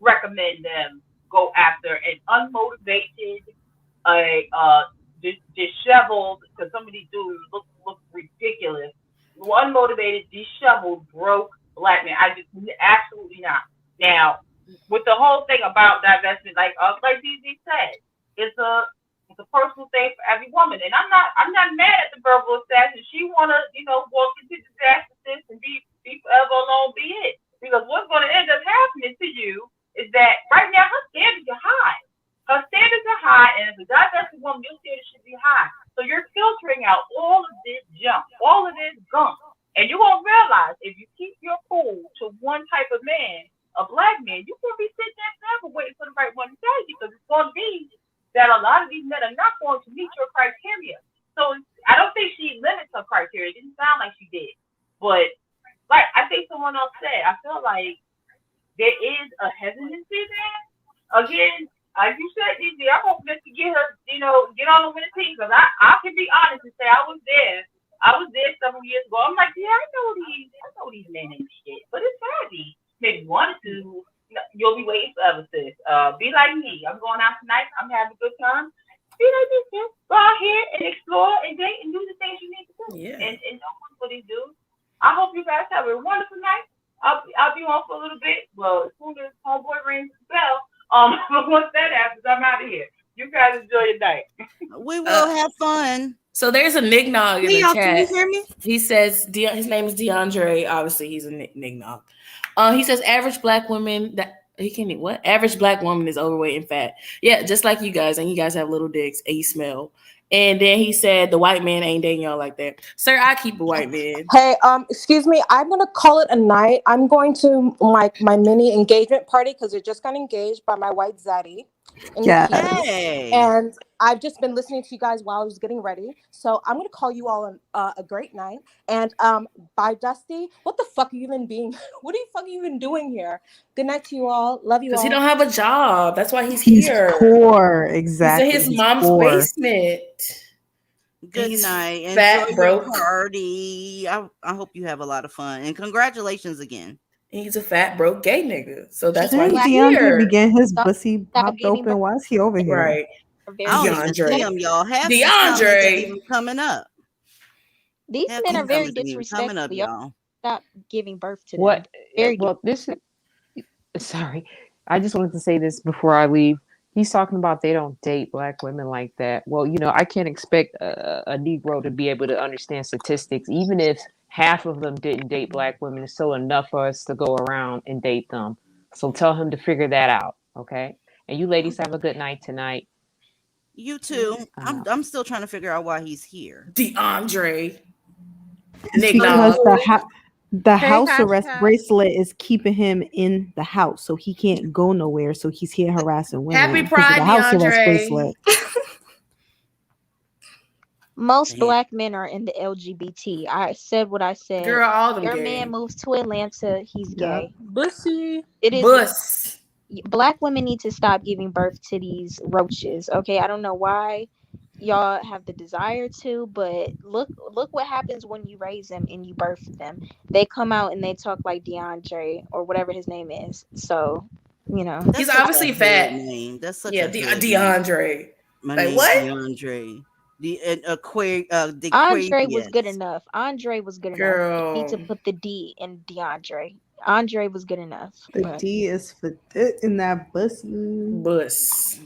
recommend them go after an unmotivated, disheveled, because some of these dudes look ridiculous, unmotivated, disheveled, broke black man. I just absolutely not. Now, with the whole thing about divestment, like DZ said, it's a personal thing for every woman, and I'm not mad at the verbal assassin. She wanna walk into disaster and be forever alone, be it. Because what's going to end up happening to you is that right now her standards are high. Her standards are high, and as a divested woman, your standards should be high. So you're filtering out all of this junk, all of this gunk. And you're going to realize if you keep your cool to one type of man, a black man, you're going to be sitting there forever waiting for the right one to tell you, because it's going to be that a lot of these men are not going to meet your criteria. So I don't think she limits her criteria. It didn't sound like she did. But like I think someone else said, I feel like there is a hesitancy there. Again, like you said, DZ, I'm hoping that you get her, get on the winning team, because I can be honest and say I was there. I was there several years ago. I'm like, yeah, I know these men ain't shit, but it's heavy. Maybe one or two, you'll be waiting forever, sis. Be like me. I'm going out tonight. I'm having a good time. Be like this, sis. Go out here and explore and date and do the things you need to do. Yeah. And don't look for these dudes. I hope you guys have a wonderful night. I'll be on for a little bit. Well, as soon as homeboy rings the bell, once that happens, I'm out of here. You guys enjoy your night. We will have fun. So there's a Nignog in the Y'all, chat. can you hear me? He says his name is DeAndre. Obviously, he's a Nignog. He says average black women average black woman is overweight and fat. Yeah, just like you guys, and you guys have little dicks and you smell. And then he said the white man ain't dating y'all like that. Sir, I keep a white man. Hey, excuse me. I'm gonna call it a night. I'm going to my mini engagement party because they're just got engaged by my white Zaddy. Hey. And I've just been listening to you guys while I was getting ready. So I'm gonna call you all a great night. And bye, Dusty. What the fuck are you even being? What are you fucking even doing here? Good night to you all. Love you all. Because he don't have a job. That's why he's here. Poor, exactly. He's in his mom's basement. Good night. Fat, Enjoy broke. your party. I hope you have a lot of fun. And congratulations again. He's a fat, broke gay nigga. So that's why Didn't he's DeAndre here. be getting his pussy popped open? Why is he over here? Right. I don't even see him, y'all. Half these comments ain't even coming up. These Half men these are very comments ain't even coming up, disrespectful. y'all. Stop giving birth to them. What? Very Well, this is. Sorry, I just wanted to say this before I leave. He's talking about they don't date black women like that. Well, I can't expect a Negro to be able to understand statistics, even if half of them didn't date black women. It's still enough for us to go around and date them. So tell him to figure that out, okay? And you ladies have a good night tonight. You too. I'm still trying to figure out why he's here. DeAndre. Because the house arrest hashtag. bracelet is keeping him in the house, so he can't go nowhere. So he's here harassing women. Happy because of Pride, the house arrest DeAndre. bracelet. Most black men are in the LGBT. I said what I said. Girl, all them Your gay. man moves to Atlanta, he's gay. Bussy. It is. Bus. Black women need to stop giving birth to these roaches. Okay, I don't know why y'all have the desire to, but look what happens when you raise them and you birth them. They come out and they talk like DeAndre or whatever his name is. So, he's obviously fat. Name. That's such a DeAndre. Name. My like name's what? DeAndre. Andre was good enough. Andre was good Girl. enough. You need to put the D in DeAndre. Andre was good enough. The D is for in that bus.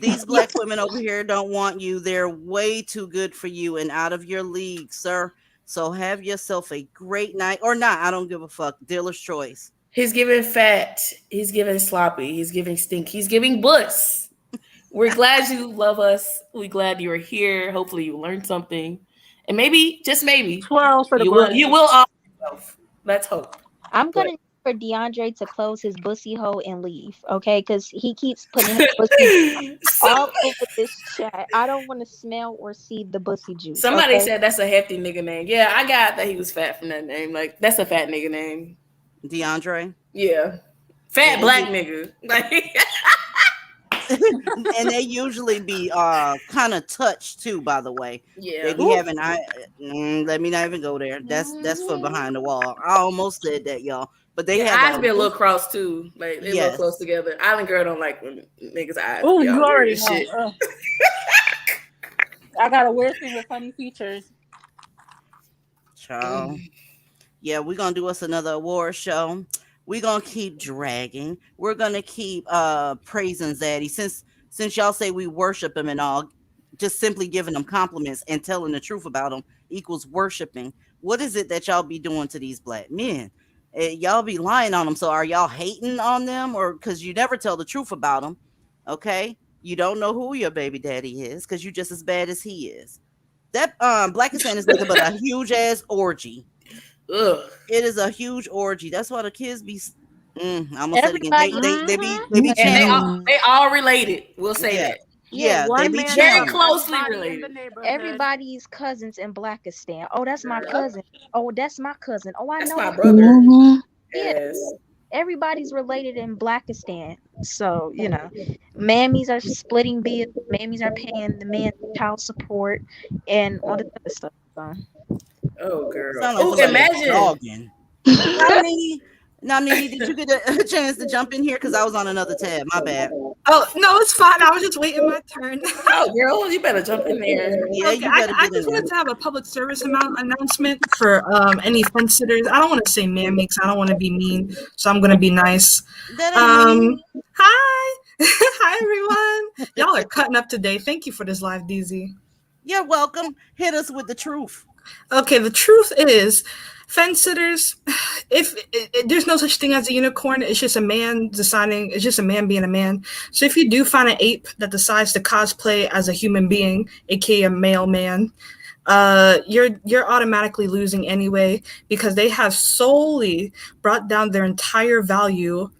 These black women over here don't want you. They're way too good for you and out of your league, sir. So have yourself a great night. Or not. I don't give a fuck. Dealer's choice. He's giving fat. He's giving sloppy. He's giving stink. He's giving bus. We're glad you love us. We're glad you are here. Hopefully you learned something. And maybe, just maybe, twirls for the you will off yourself. Let's hope. I'm going to need for DeAndre to close his bussy hole and leave, okay? Because he keeps putting his bussy all over this chat. I don't want to smell or see the bussy juice. Somebody said that's a hefty nigga name. Yeah, I got that he was fat from that name. Like, that's a fat nigga name. DeAndre? Yeah. Fat black nigga. And they usually be kind of touched too, by the way. Yeah. They be having let me not even go there. That's for behind the wall. I almost said that, y'all. But they have eyes be a little cross too. Like they look close together. Island girl don't like when niggas' eyes. Oh, you already know. I got a weird thing with funny features. Child. Yeah, we're gonna do us another award show. We're gonna keep dragging. We're gonna keep praising Zaddy. Since y'all say we worship him and all, just simply giving them compliments and telling the truth about them equals worshiping. What is it that y'all be doing to these black men? Y'all be lying on them. So are y'all hating on them, or because you never tell the truth about them? Okay, you don't know who your baby daddy is because you just as bad as he is. That blackistan is nothing but a huge ass orgy. Ugh. It is a huge orgy. That's why the kids be. I'm gonna say it again. They be and they all related. We'll say that. Yeah, they be very closely related. Everybody's cousins in Blackistan. Oh, that's my cousin. Oh, that's my cousin. Oh, I that's know my brother. Yeah. Yes. Everybody's related in Blackistan. So, mammies are splitting bills. Mammies are paying the man child support and all this other stuff. So. Oh, girl. Oh, imagine. Namini, did you get a chance to jump in here? Because I was on another tab. My bad. Oh, no, it's fine. I was just waiting my turn. Oh, girl, you better jump in there. Yeah, okay, I just wanted to have a public service announcement for any fence sitters. I don't want to say man makes. I don't want to be mean, so I'm going to be nice. Hi. Hi, everyone. Y'all are cutting up today. Thank you for this live, DZ. You're welcome. Hit us with the truth. Okay, the truth is, fence sitters, if there's no such thing as a unicorn, it's just a man deciding, it's just a man being a man. So if you do find an ape that decides to cosplay as a human being, aka a male man, you're automatically losing anyway, because they have solely brought down their entire value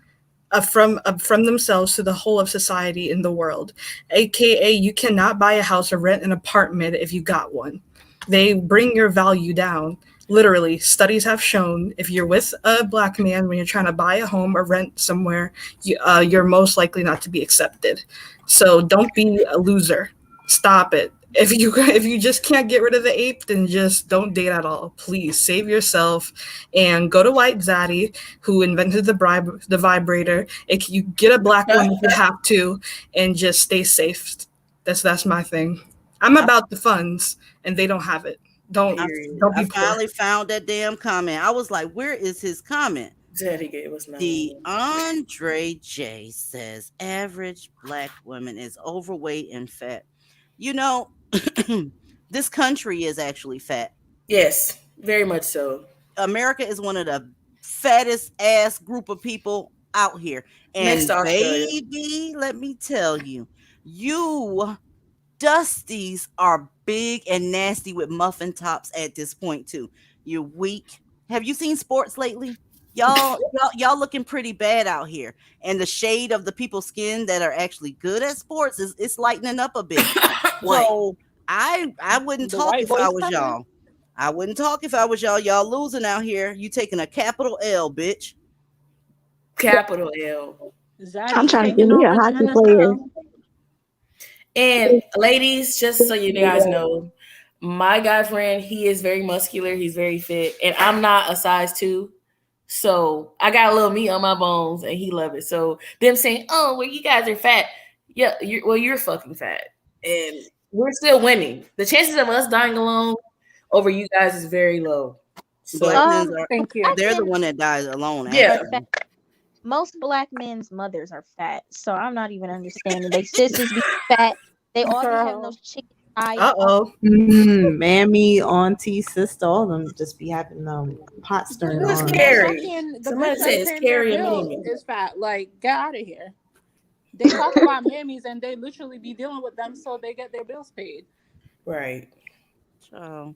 from themselves to the whole of society in the world. AKA, you cannot buy a house or rent an apartment if you got one. They bring your value down. Literally, studies have shown if you're with a black man when you're trying to buy a home or rent somewhere, you're most likely not to be accepted. So don't be a loser. Stop it. If you just can't get rid of the ape, then just don't date at all. Please save yourself and go to White Zaddy, who invented the vibrator. You get a black one if you have to, and just stay safe. That's my thing. I'm about the funds, and they don't have it. Don't be I finally found that damn comment. I was like, where is his comment? Zaddy gave us the Andre J says average black woman is overweight and fat. You know, this country is actually fat. Yes, very much so. America is one of the fattest ass group of people out here. And baby, let me tell you, you dusties are big and nasty with muffin tops at this point too. You're weak. Have you seen sports lately? Y'all looking pretty bad out here. And the shade of the people's skin that are actually good at sports it's lightening up a bit. So I wouldn't talk if I was y'all. I wouldn't talk if I was y'all. Y'all losing out here. You taking a capital L, bitch. Capital L. I'm trying to get me a hockey player. And ladies, just so you guys know, my guy friend, he is very muscular. He's very fit. And I'm not a size 2. So I got a little meat on my bones and he love it. So them saying, oh, well, you guys are fat. Yeah, you're fucking fat. And we're still winning. The chances of us dying alone over you guys is very low. So thank you. They're the one that dies alone. Yeah. Most black men's mothers are fat, so I'm not even understanding. They sisters be fat. They all be having those chicken eyes. Mammy, auntie, sister, all of them just be having pot stirring Who's on. Carrie? Somebody says Carrie and bill Mammy is fat. Like, get out of here. They talk about mammies and they literally be dealing with them so they get their bills paid. Right. So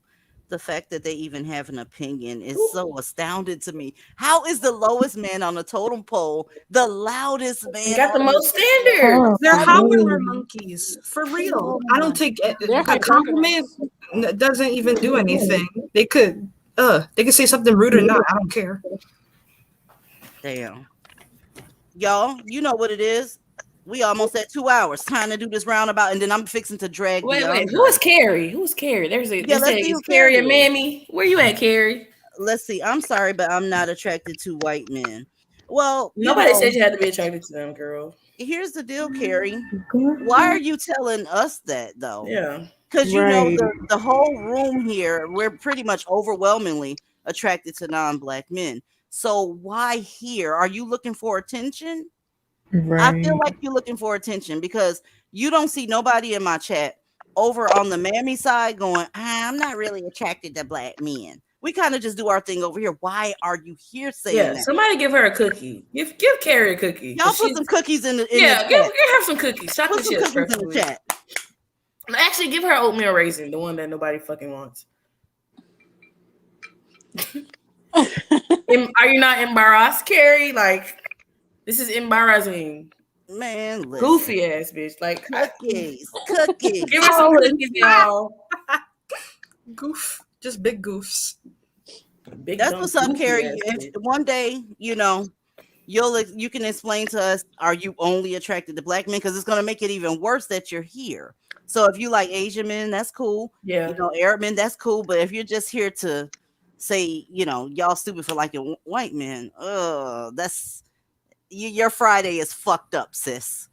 the fact that they even have an opinion is so astounding to me. How is the lowest man on the totem pole the loudest man? They got the most standards. They're howler monkeys. For real. I don't take a compliment doesn't even do anything. They could say something rude or not. I don't care. Damn. Y'all, you know what it is. We almost at 2 hours. Time to do this roundabout, and then I'm fixing to drag. Wait. Who is Carrie? Who's Carrie? Let's see who Carrie and Mammy. Where you at, Carrie? Let's see. I'm sorry, but I'm not attracted to white men. Well, nobody said you had to be attracted to them, girl. Here's the deal, Carrie. Why are you telling us that, though? Yeah. Because you know the whole room here, we're pretty much overwhelmingly attracted to non-black men. So why here? Are you looking for attention? Right. I feel like you're looking for attention because you don't see nobody in my chat over on the mammy side going, I'm not really attracted to black men. We kind of just do our thing over here. Why are you here saying that? Somebody give her a cookie. Give Carrie a cookie. Y'all put some cookies in the chat. Give her some cookies. Chocolate chips in the chat. Actually, give her oatmeal raisin, the one that nobody fucking wants. Are you not embarrassed, Carrie? Like, this is embarrassing. Man, listen. Goofy ass bitch. Like, cookies. Give her some cookies, y'all. Just big goofs. That's what's up, Carrie. One day, you know, you can explain to us, are you only attracted to black men? Because it's gonna make it even worse that you're here. So if you like Asian men, that's cool. Yeah. You know, Arab men, that's cool. But if you're just here to say, you know, y'all stupid for liking white men, that's your Friday is fucked up, sis.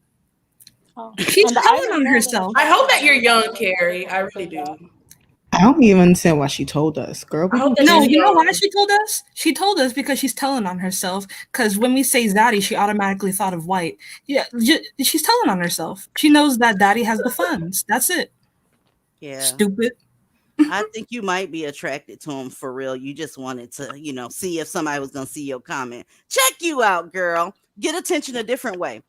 She's telling on herself. I hope that you're young, Carrie. I really do. I don't even understand why she told us, girl. No, you know why she told us? She told us because she's telling on herself. Because when we say Zaddy, she automatically thought of white. Yeah, she's telling on herself. She knows that Daddy has the funds. That's it. Yeah. Stupid. I think you might be attracted to him for real. You just wanted to, see if somebody was gonna see your comment. Check you out, girl. Get attention a different way.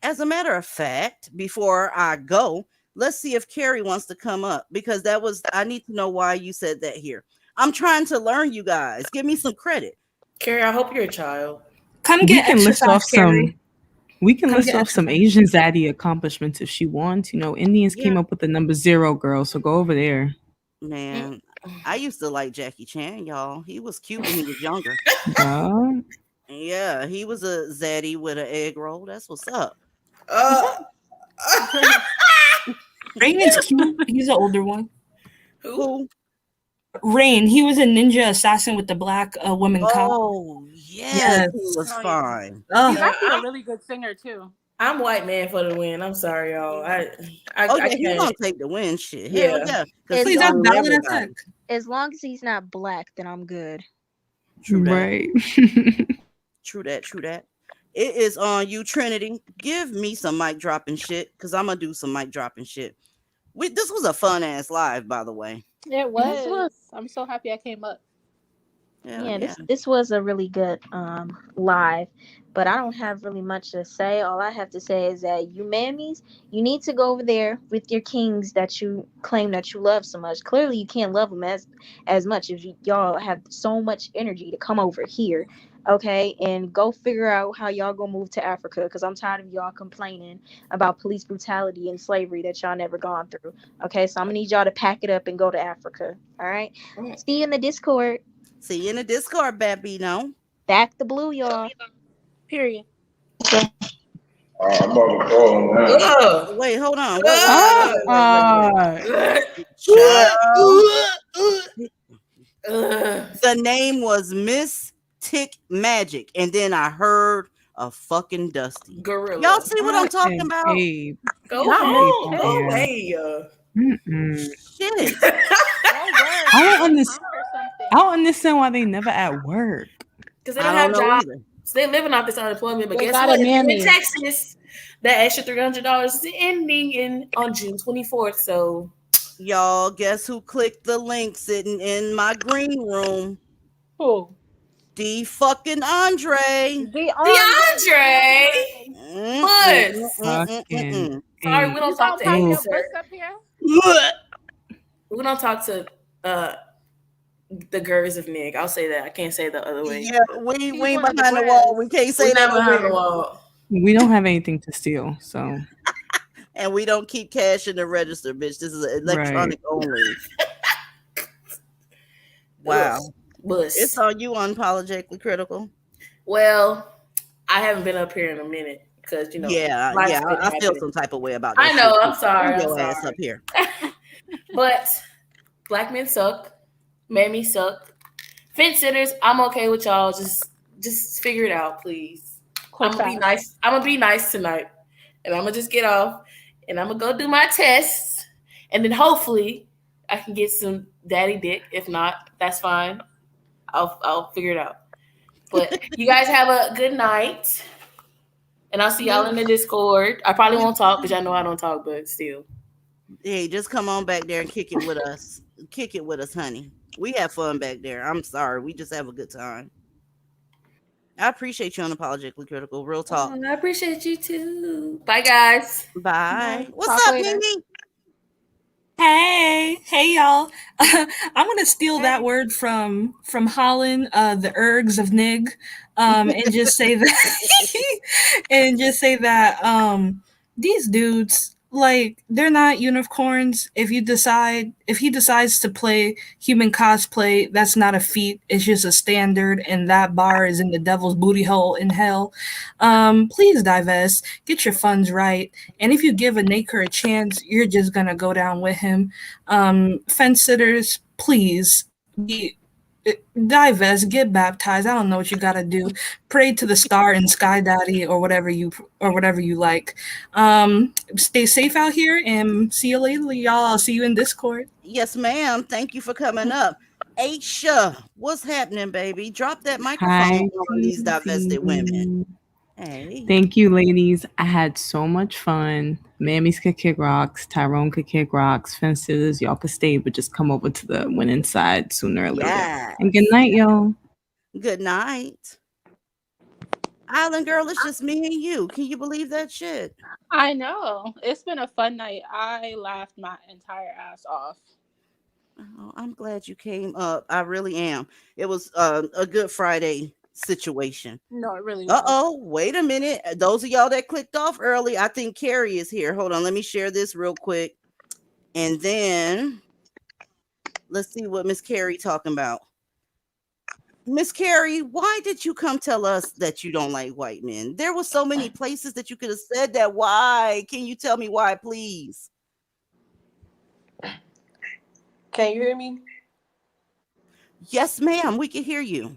As a matter of fact, before I go, let's see if Carrie wants to come up because I need to know why you said that here. I'm trying to learn, you guys. Give me some credit. Carrie, I hope you're a child. Come get exercise, Carrie. We can list off some Asian Zaddy accomplishments if she wants. Indians came up with the number 0, girl. So go over there. Man, I used to like Jackie Chan, y'all. He was cute when he was younger. Yeah, he was a Zaddy with an egg roll. That's what's up. Rain is cute. He's an older one. Who? Rain. He was a ninja assassin with the black woman cop. Oh, yes. He was fine. He's actually a really good singer, too. I'm white man for the win. I'm sorry, y'all. I you gonna take the win, shit. Hell yeah. As long as he's not black, then I'm good. True that. Right. True that. It is on you, Trinity. Give me some mic dropping shit, because I'm gonna do some mic dropping shit. This was a fun ass live, by the way. It was. I'm so happy I came up. This was a really good live, but I don't have really much to say. All I have to say is that you mammies, you need to go over there with your kings that you claim that you love so much. Clearly you can't love them as much if y'all have so much energy to come over here, okay, and go figure out how y'all gonna move to Africa, because I'm tired of y'all complaining about police brutality and slavery that y'all never gone through. Okay, so I'm gonna need y'all to pack it up and go to Africa. All right, see you in the Discord. See you in the Discord, Babino. Back the blue, y'all. Period. I'm about to call now. Wait, hold on. The name was Mystic Magic, and then I heard a fucking Dusty. Gorilla. Y'all see what I'm talking about? Go home. Go away. Shit. I don't understand why they never at work. Because they don't have jobs. So they're living off this unemployment. But guess what? In Texas, that extra $300 is ending on June 24th. So, y'all, guess who clicked the link sitting in my green room? Who? The fucking Andre. The Andre. Sorry, we don't talk to him. We don't talk to the girls of Nick. I'll say that. I can't say the other way. Yeah, we ain't behind the wall. We can't say that behind the wall. We don't have anything to steal, so. And we don't keep cash in the register, bitch. This is electronic only. Wow. It's on you, Unapologetically Critical. Well, I haven't been up here in a minute because I feel some type of way about that. I know. I'm sorry. Your ass up here. But black men suck. Mammy suck. Fence sitters, I'm okay with y'all. Just figure it out, please. I'm gonna be nice. I'm gonna be nice tonight, and I'm gonna just get off, and I'm gonna go do my tests, and then hopefully I can get some daddy dick. If not, that's fine. I'll figure it out. But you guys have a good night, and I'll see y'all in the Discord. I probably won't talk because I know I don't talk, but still. Hey, just come on back there and kick it with us. Kick it with us, honey. We have fun back there. I'm sorry. We just have a good time. I appreciate you, Unapologetically Critical. Real talk. I appreciate you too. Bye, guys. Bye. What's up, Mimi? Hey y'all. I'm gonna steal that word from Holland, the ergs of Nig, and just say that these dudes, like, they're not unicorns. If he decides to play human cosplay, that's not a feat. It's just a standard, and that bar is in the devil's booty hole in hell. Please divest, get your funds right, and if you give a Naker a chance, you're just gonna go down with him. Fence sitters, please divest, get baptized. I don't know what you gotta do. Pray to the star and Sky Daddy or whatever you like. Stay safe out here and see you later, y'all. I'll see you in Discord. Yes, ma'am. Thank you for coming up. Aisha, what's happening, baby? Drop that microphone on these divested women. Hey. Thank you, ladies. I had so much fun. Mammies could kick rocks. Tyrone could kick rocks. Fences, y'all could stay, but just come over to the winning side sooner or later. Yes. And good night, y'all. Good night. Island girl, it's just me and you. Can you believe that shit? I know. It's been a fun night. I laughed my entire ass off. Oh, I'm glad you came up. I really am. It was a Good Friday situation. No, it really was. Uh-oh, wait a minute. Those of y'all that clicked off early, I think Carrie is here. Hold on, let me share this real quick. And then let's see what Miss Carrie talking about. Miss Carrie, why did you come tell us that you don't like white men? There were so many places that you could have said that. Why? Can you tell me why, please? Can you hear me? Yes, ma'am. We can hear you.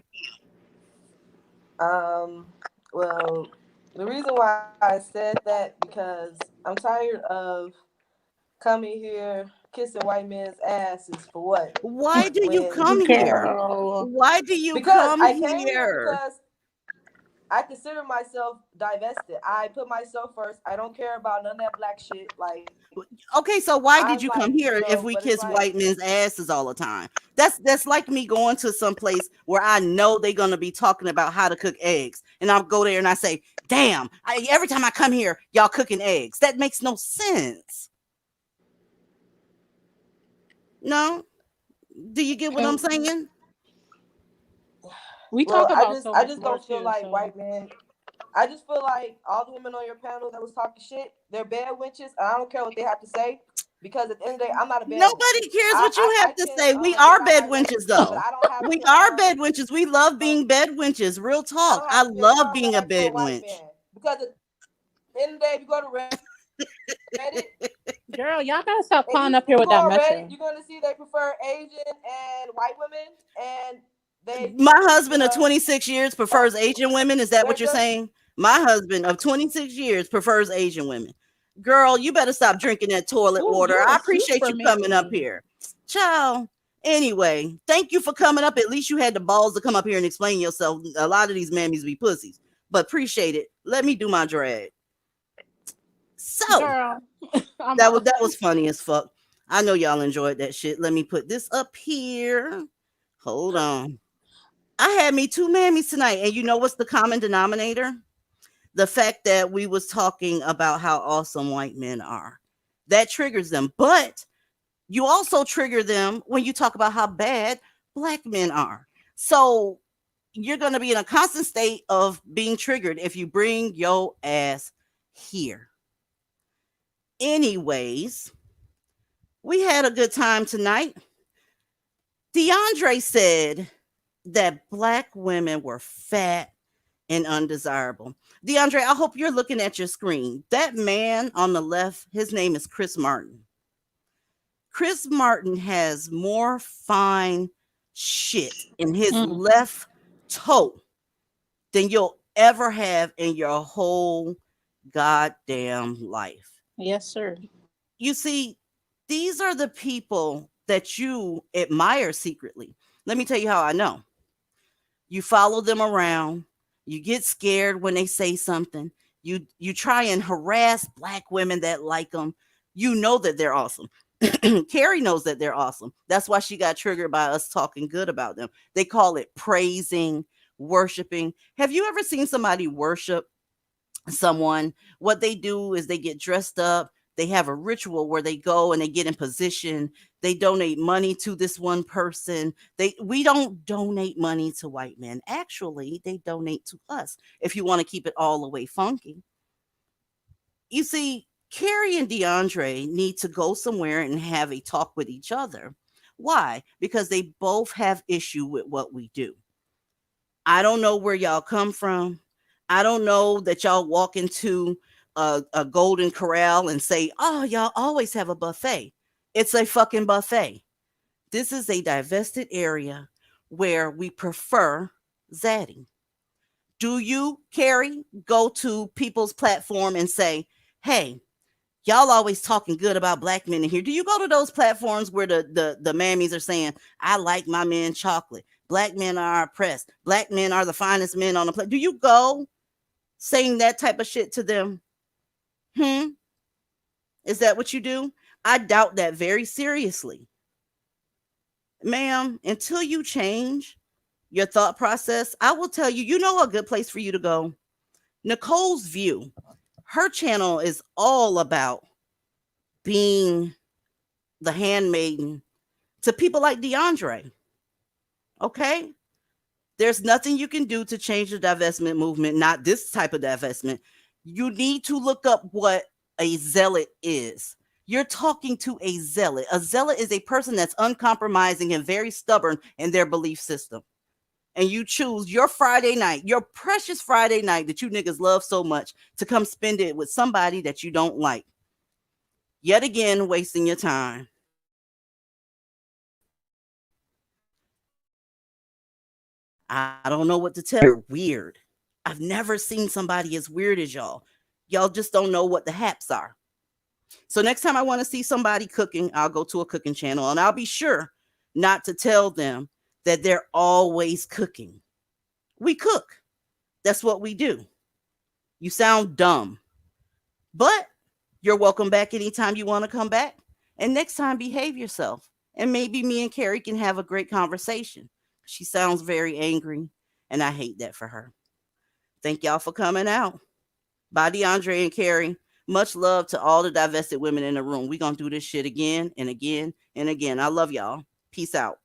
Well, the reason why I said that because I'm tired of coming here kissing white men's asses for what? Why do you come here? Why do you Because come I came here here? because I consider myself divested. I put myself first. I don't care about none of that black shit. Like, okay, so why did you I'm come like, here you know, if we but kiss it's like, white men's asses all the time? That's like me going to some place where I know they're gonna be talking about how to cook eggs, and I'll go there and I say, "Damn! Every time I come here, y'all cooking eggs." That makes no sense. No, do you get what I'm saying? We well, talk about so I much just more don't feel too. like So white men. I just feel like all the women on your panel that was talking shit, they're bad witches. And I don't care what they have to say because at the end of the day, I'm not a bad Nobody witch. cares what you I have to can say. We date are my bed white women, wenches, but though. I don't have We to. are bed wenches. We love being bed wenches. Real I talk. don't I have to be a love being a scallywag to a bed white wench. man because at the end of the day, if you go to Reddit, girl, y'all gotta stop and calling you up here with go that on metro. Reddit, you're gonna see they prefer Asian and white women, and they, My you husband of know, 26 years prefers Asian women. Is that they're what you're just saying? My husband of 26 years prefers Asian women. Girl, you better stop drinking that toilet Ooh, water. you I are appreciate super you coming up mean. here. Ciao. Anyway, thank you for coming up. At least you had the balls to come up here and explain yourself. A lot of these mammies be pussies, but appreciate it. Let me do my drag. So Girl, that was funny as fuck. I know y'all enjoyed that shit. Let me put this up here. Hold on. I had me two mammies tonight, and you know what's the common denominator? The fact that we was talking about how awesome white men are. That triggers them. But you also trigger them when you talk about how bad black men are. So you're going to be in a constant state of being triggered if you bring your ass here. Anyways, we had a good time tonight. DeAndre said that black women were fat and undesirable. DeAndre, I hope you're looking at your screen. That man on the left, his name is Chris Martin. Chris Martin has more fine shit in his left toe than you'll ever have in your whole goddamn life. Yes, sir. You see, these are the people that you admire secretly. Let me tell you how I know. You follow them around. You get scared when they say something. You try and harass black women that like them. You know that they're awesome. Carrie knows that they're awesome. That's why she got triggered by us talking good about them. They call it praising, worshiping. Have you ever seen somebody worship someone? What they do is they get dressed up. They have a ritual where they go and they get in position. They donate money to this one person. We don't donate money to white men. Actually, they donate to us if you want to keep it all the way funky. You see, Carrie and DeAndre need to go somewhere and have a talk with each other. Why? Because they both have issue with what we do. I don't know where y'all come from. I don't know that y'all walk into a Golden Corral and say, "Oh, y'all always have a buffet." It's a fucking buffet. This is a divested area where we prefer Zaddy. Do you, Carrie, go to people's platform and say, "Hey, y'all always talking good about black men in here"? Do you go to those platforms where the mammies are saying, "I like my men chocolate. Black men are oppressed. Black men are the finest men on the planet"? Do you go saying that type of shit to them? Is that what you do? I doubt that very seriously. Ma'am, until you change your thought process, I will tell you, you know a good place for you to go? Nicole's View. Her channel is all about being the handmaiden to people like DeAndre. Okay? There's nothing you can do to change the divestment movement, not this type of divestment. You need to look up what a zealot is. You're talking to a zealot. A zealot is a person that's uncompromising and very stubborn in their belief system. And you choose your Friday night, your precious Friday night that you niggas love so much, to come spend it with somebody that you don't like. Yet again, wasting your time. I don't know what to tell you. You're weird. I've never seen somebody as weird as y'all. Y'all just don't know what the haps are. So next time I want to see somebody cooking, I'll go to a cooking channel, and I'll be sure not to tell them that they're always cooking. We cook. That's what we do. You sound dumb, but you're welcome back anytime you want to come back. And next time, behave yourself. And maybe me and Carrie can have a great conversation. She sounds very angry, and I hate that for her. Thank y'all for coming out. Bye, DeAndre and Carrie. Much love to all the divested women in the room. We're going to do this shit again and again and again. I love y'all. Peace out.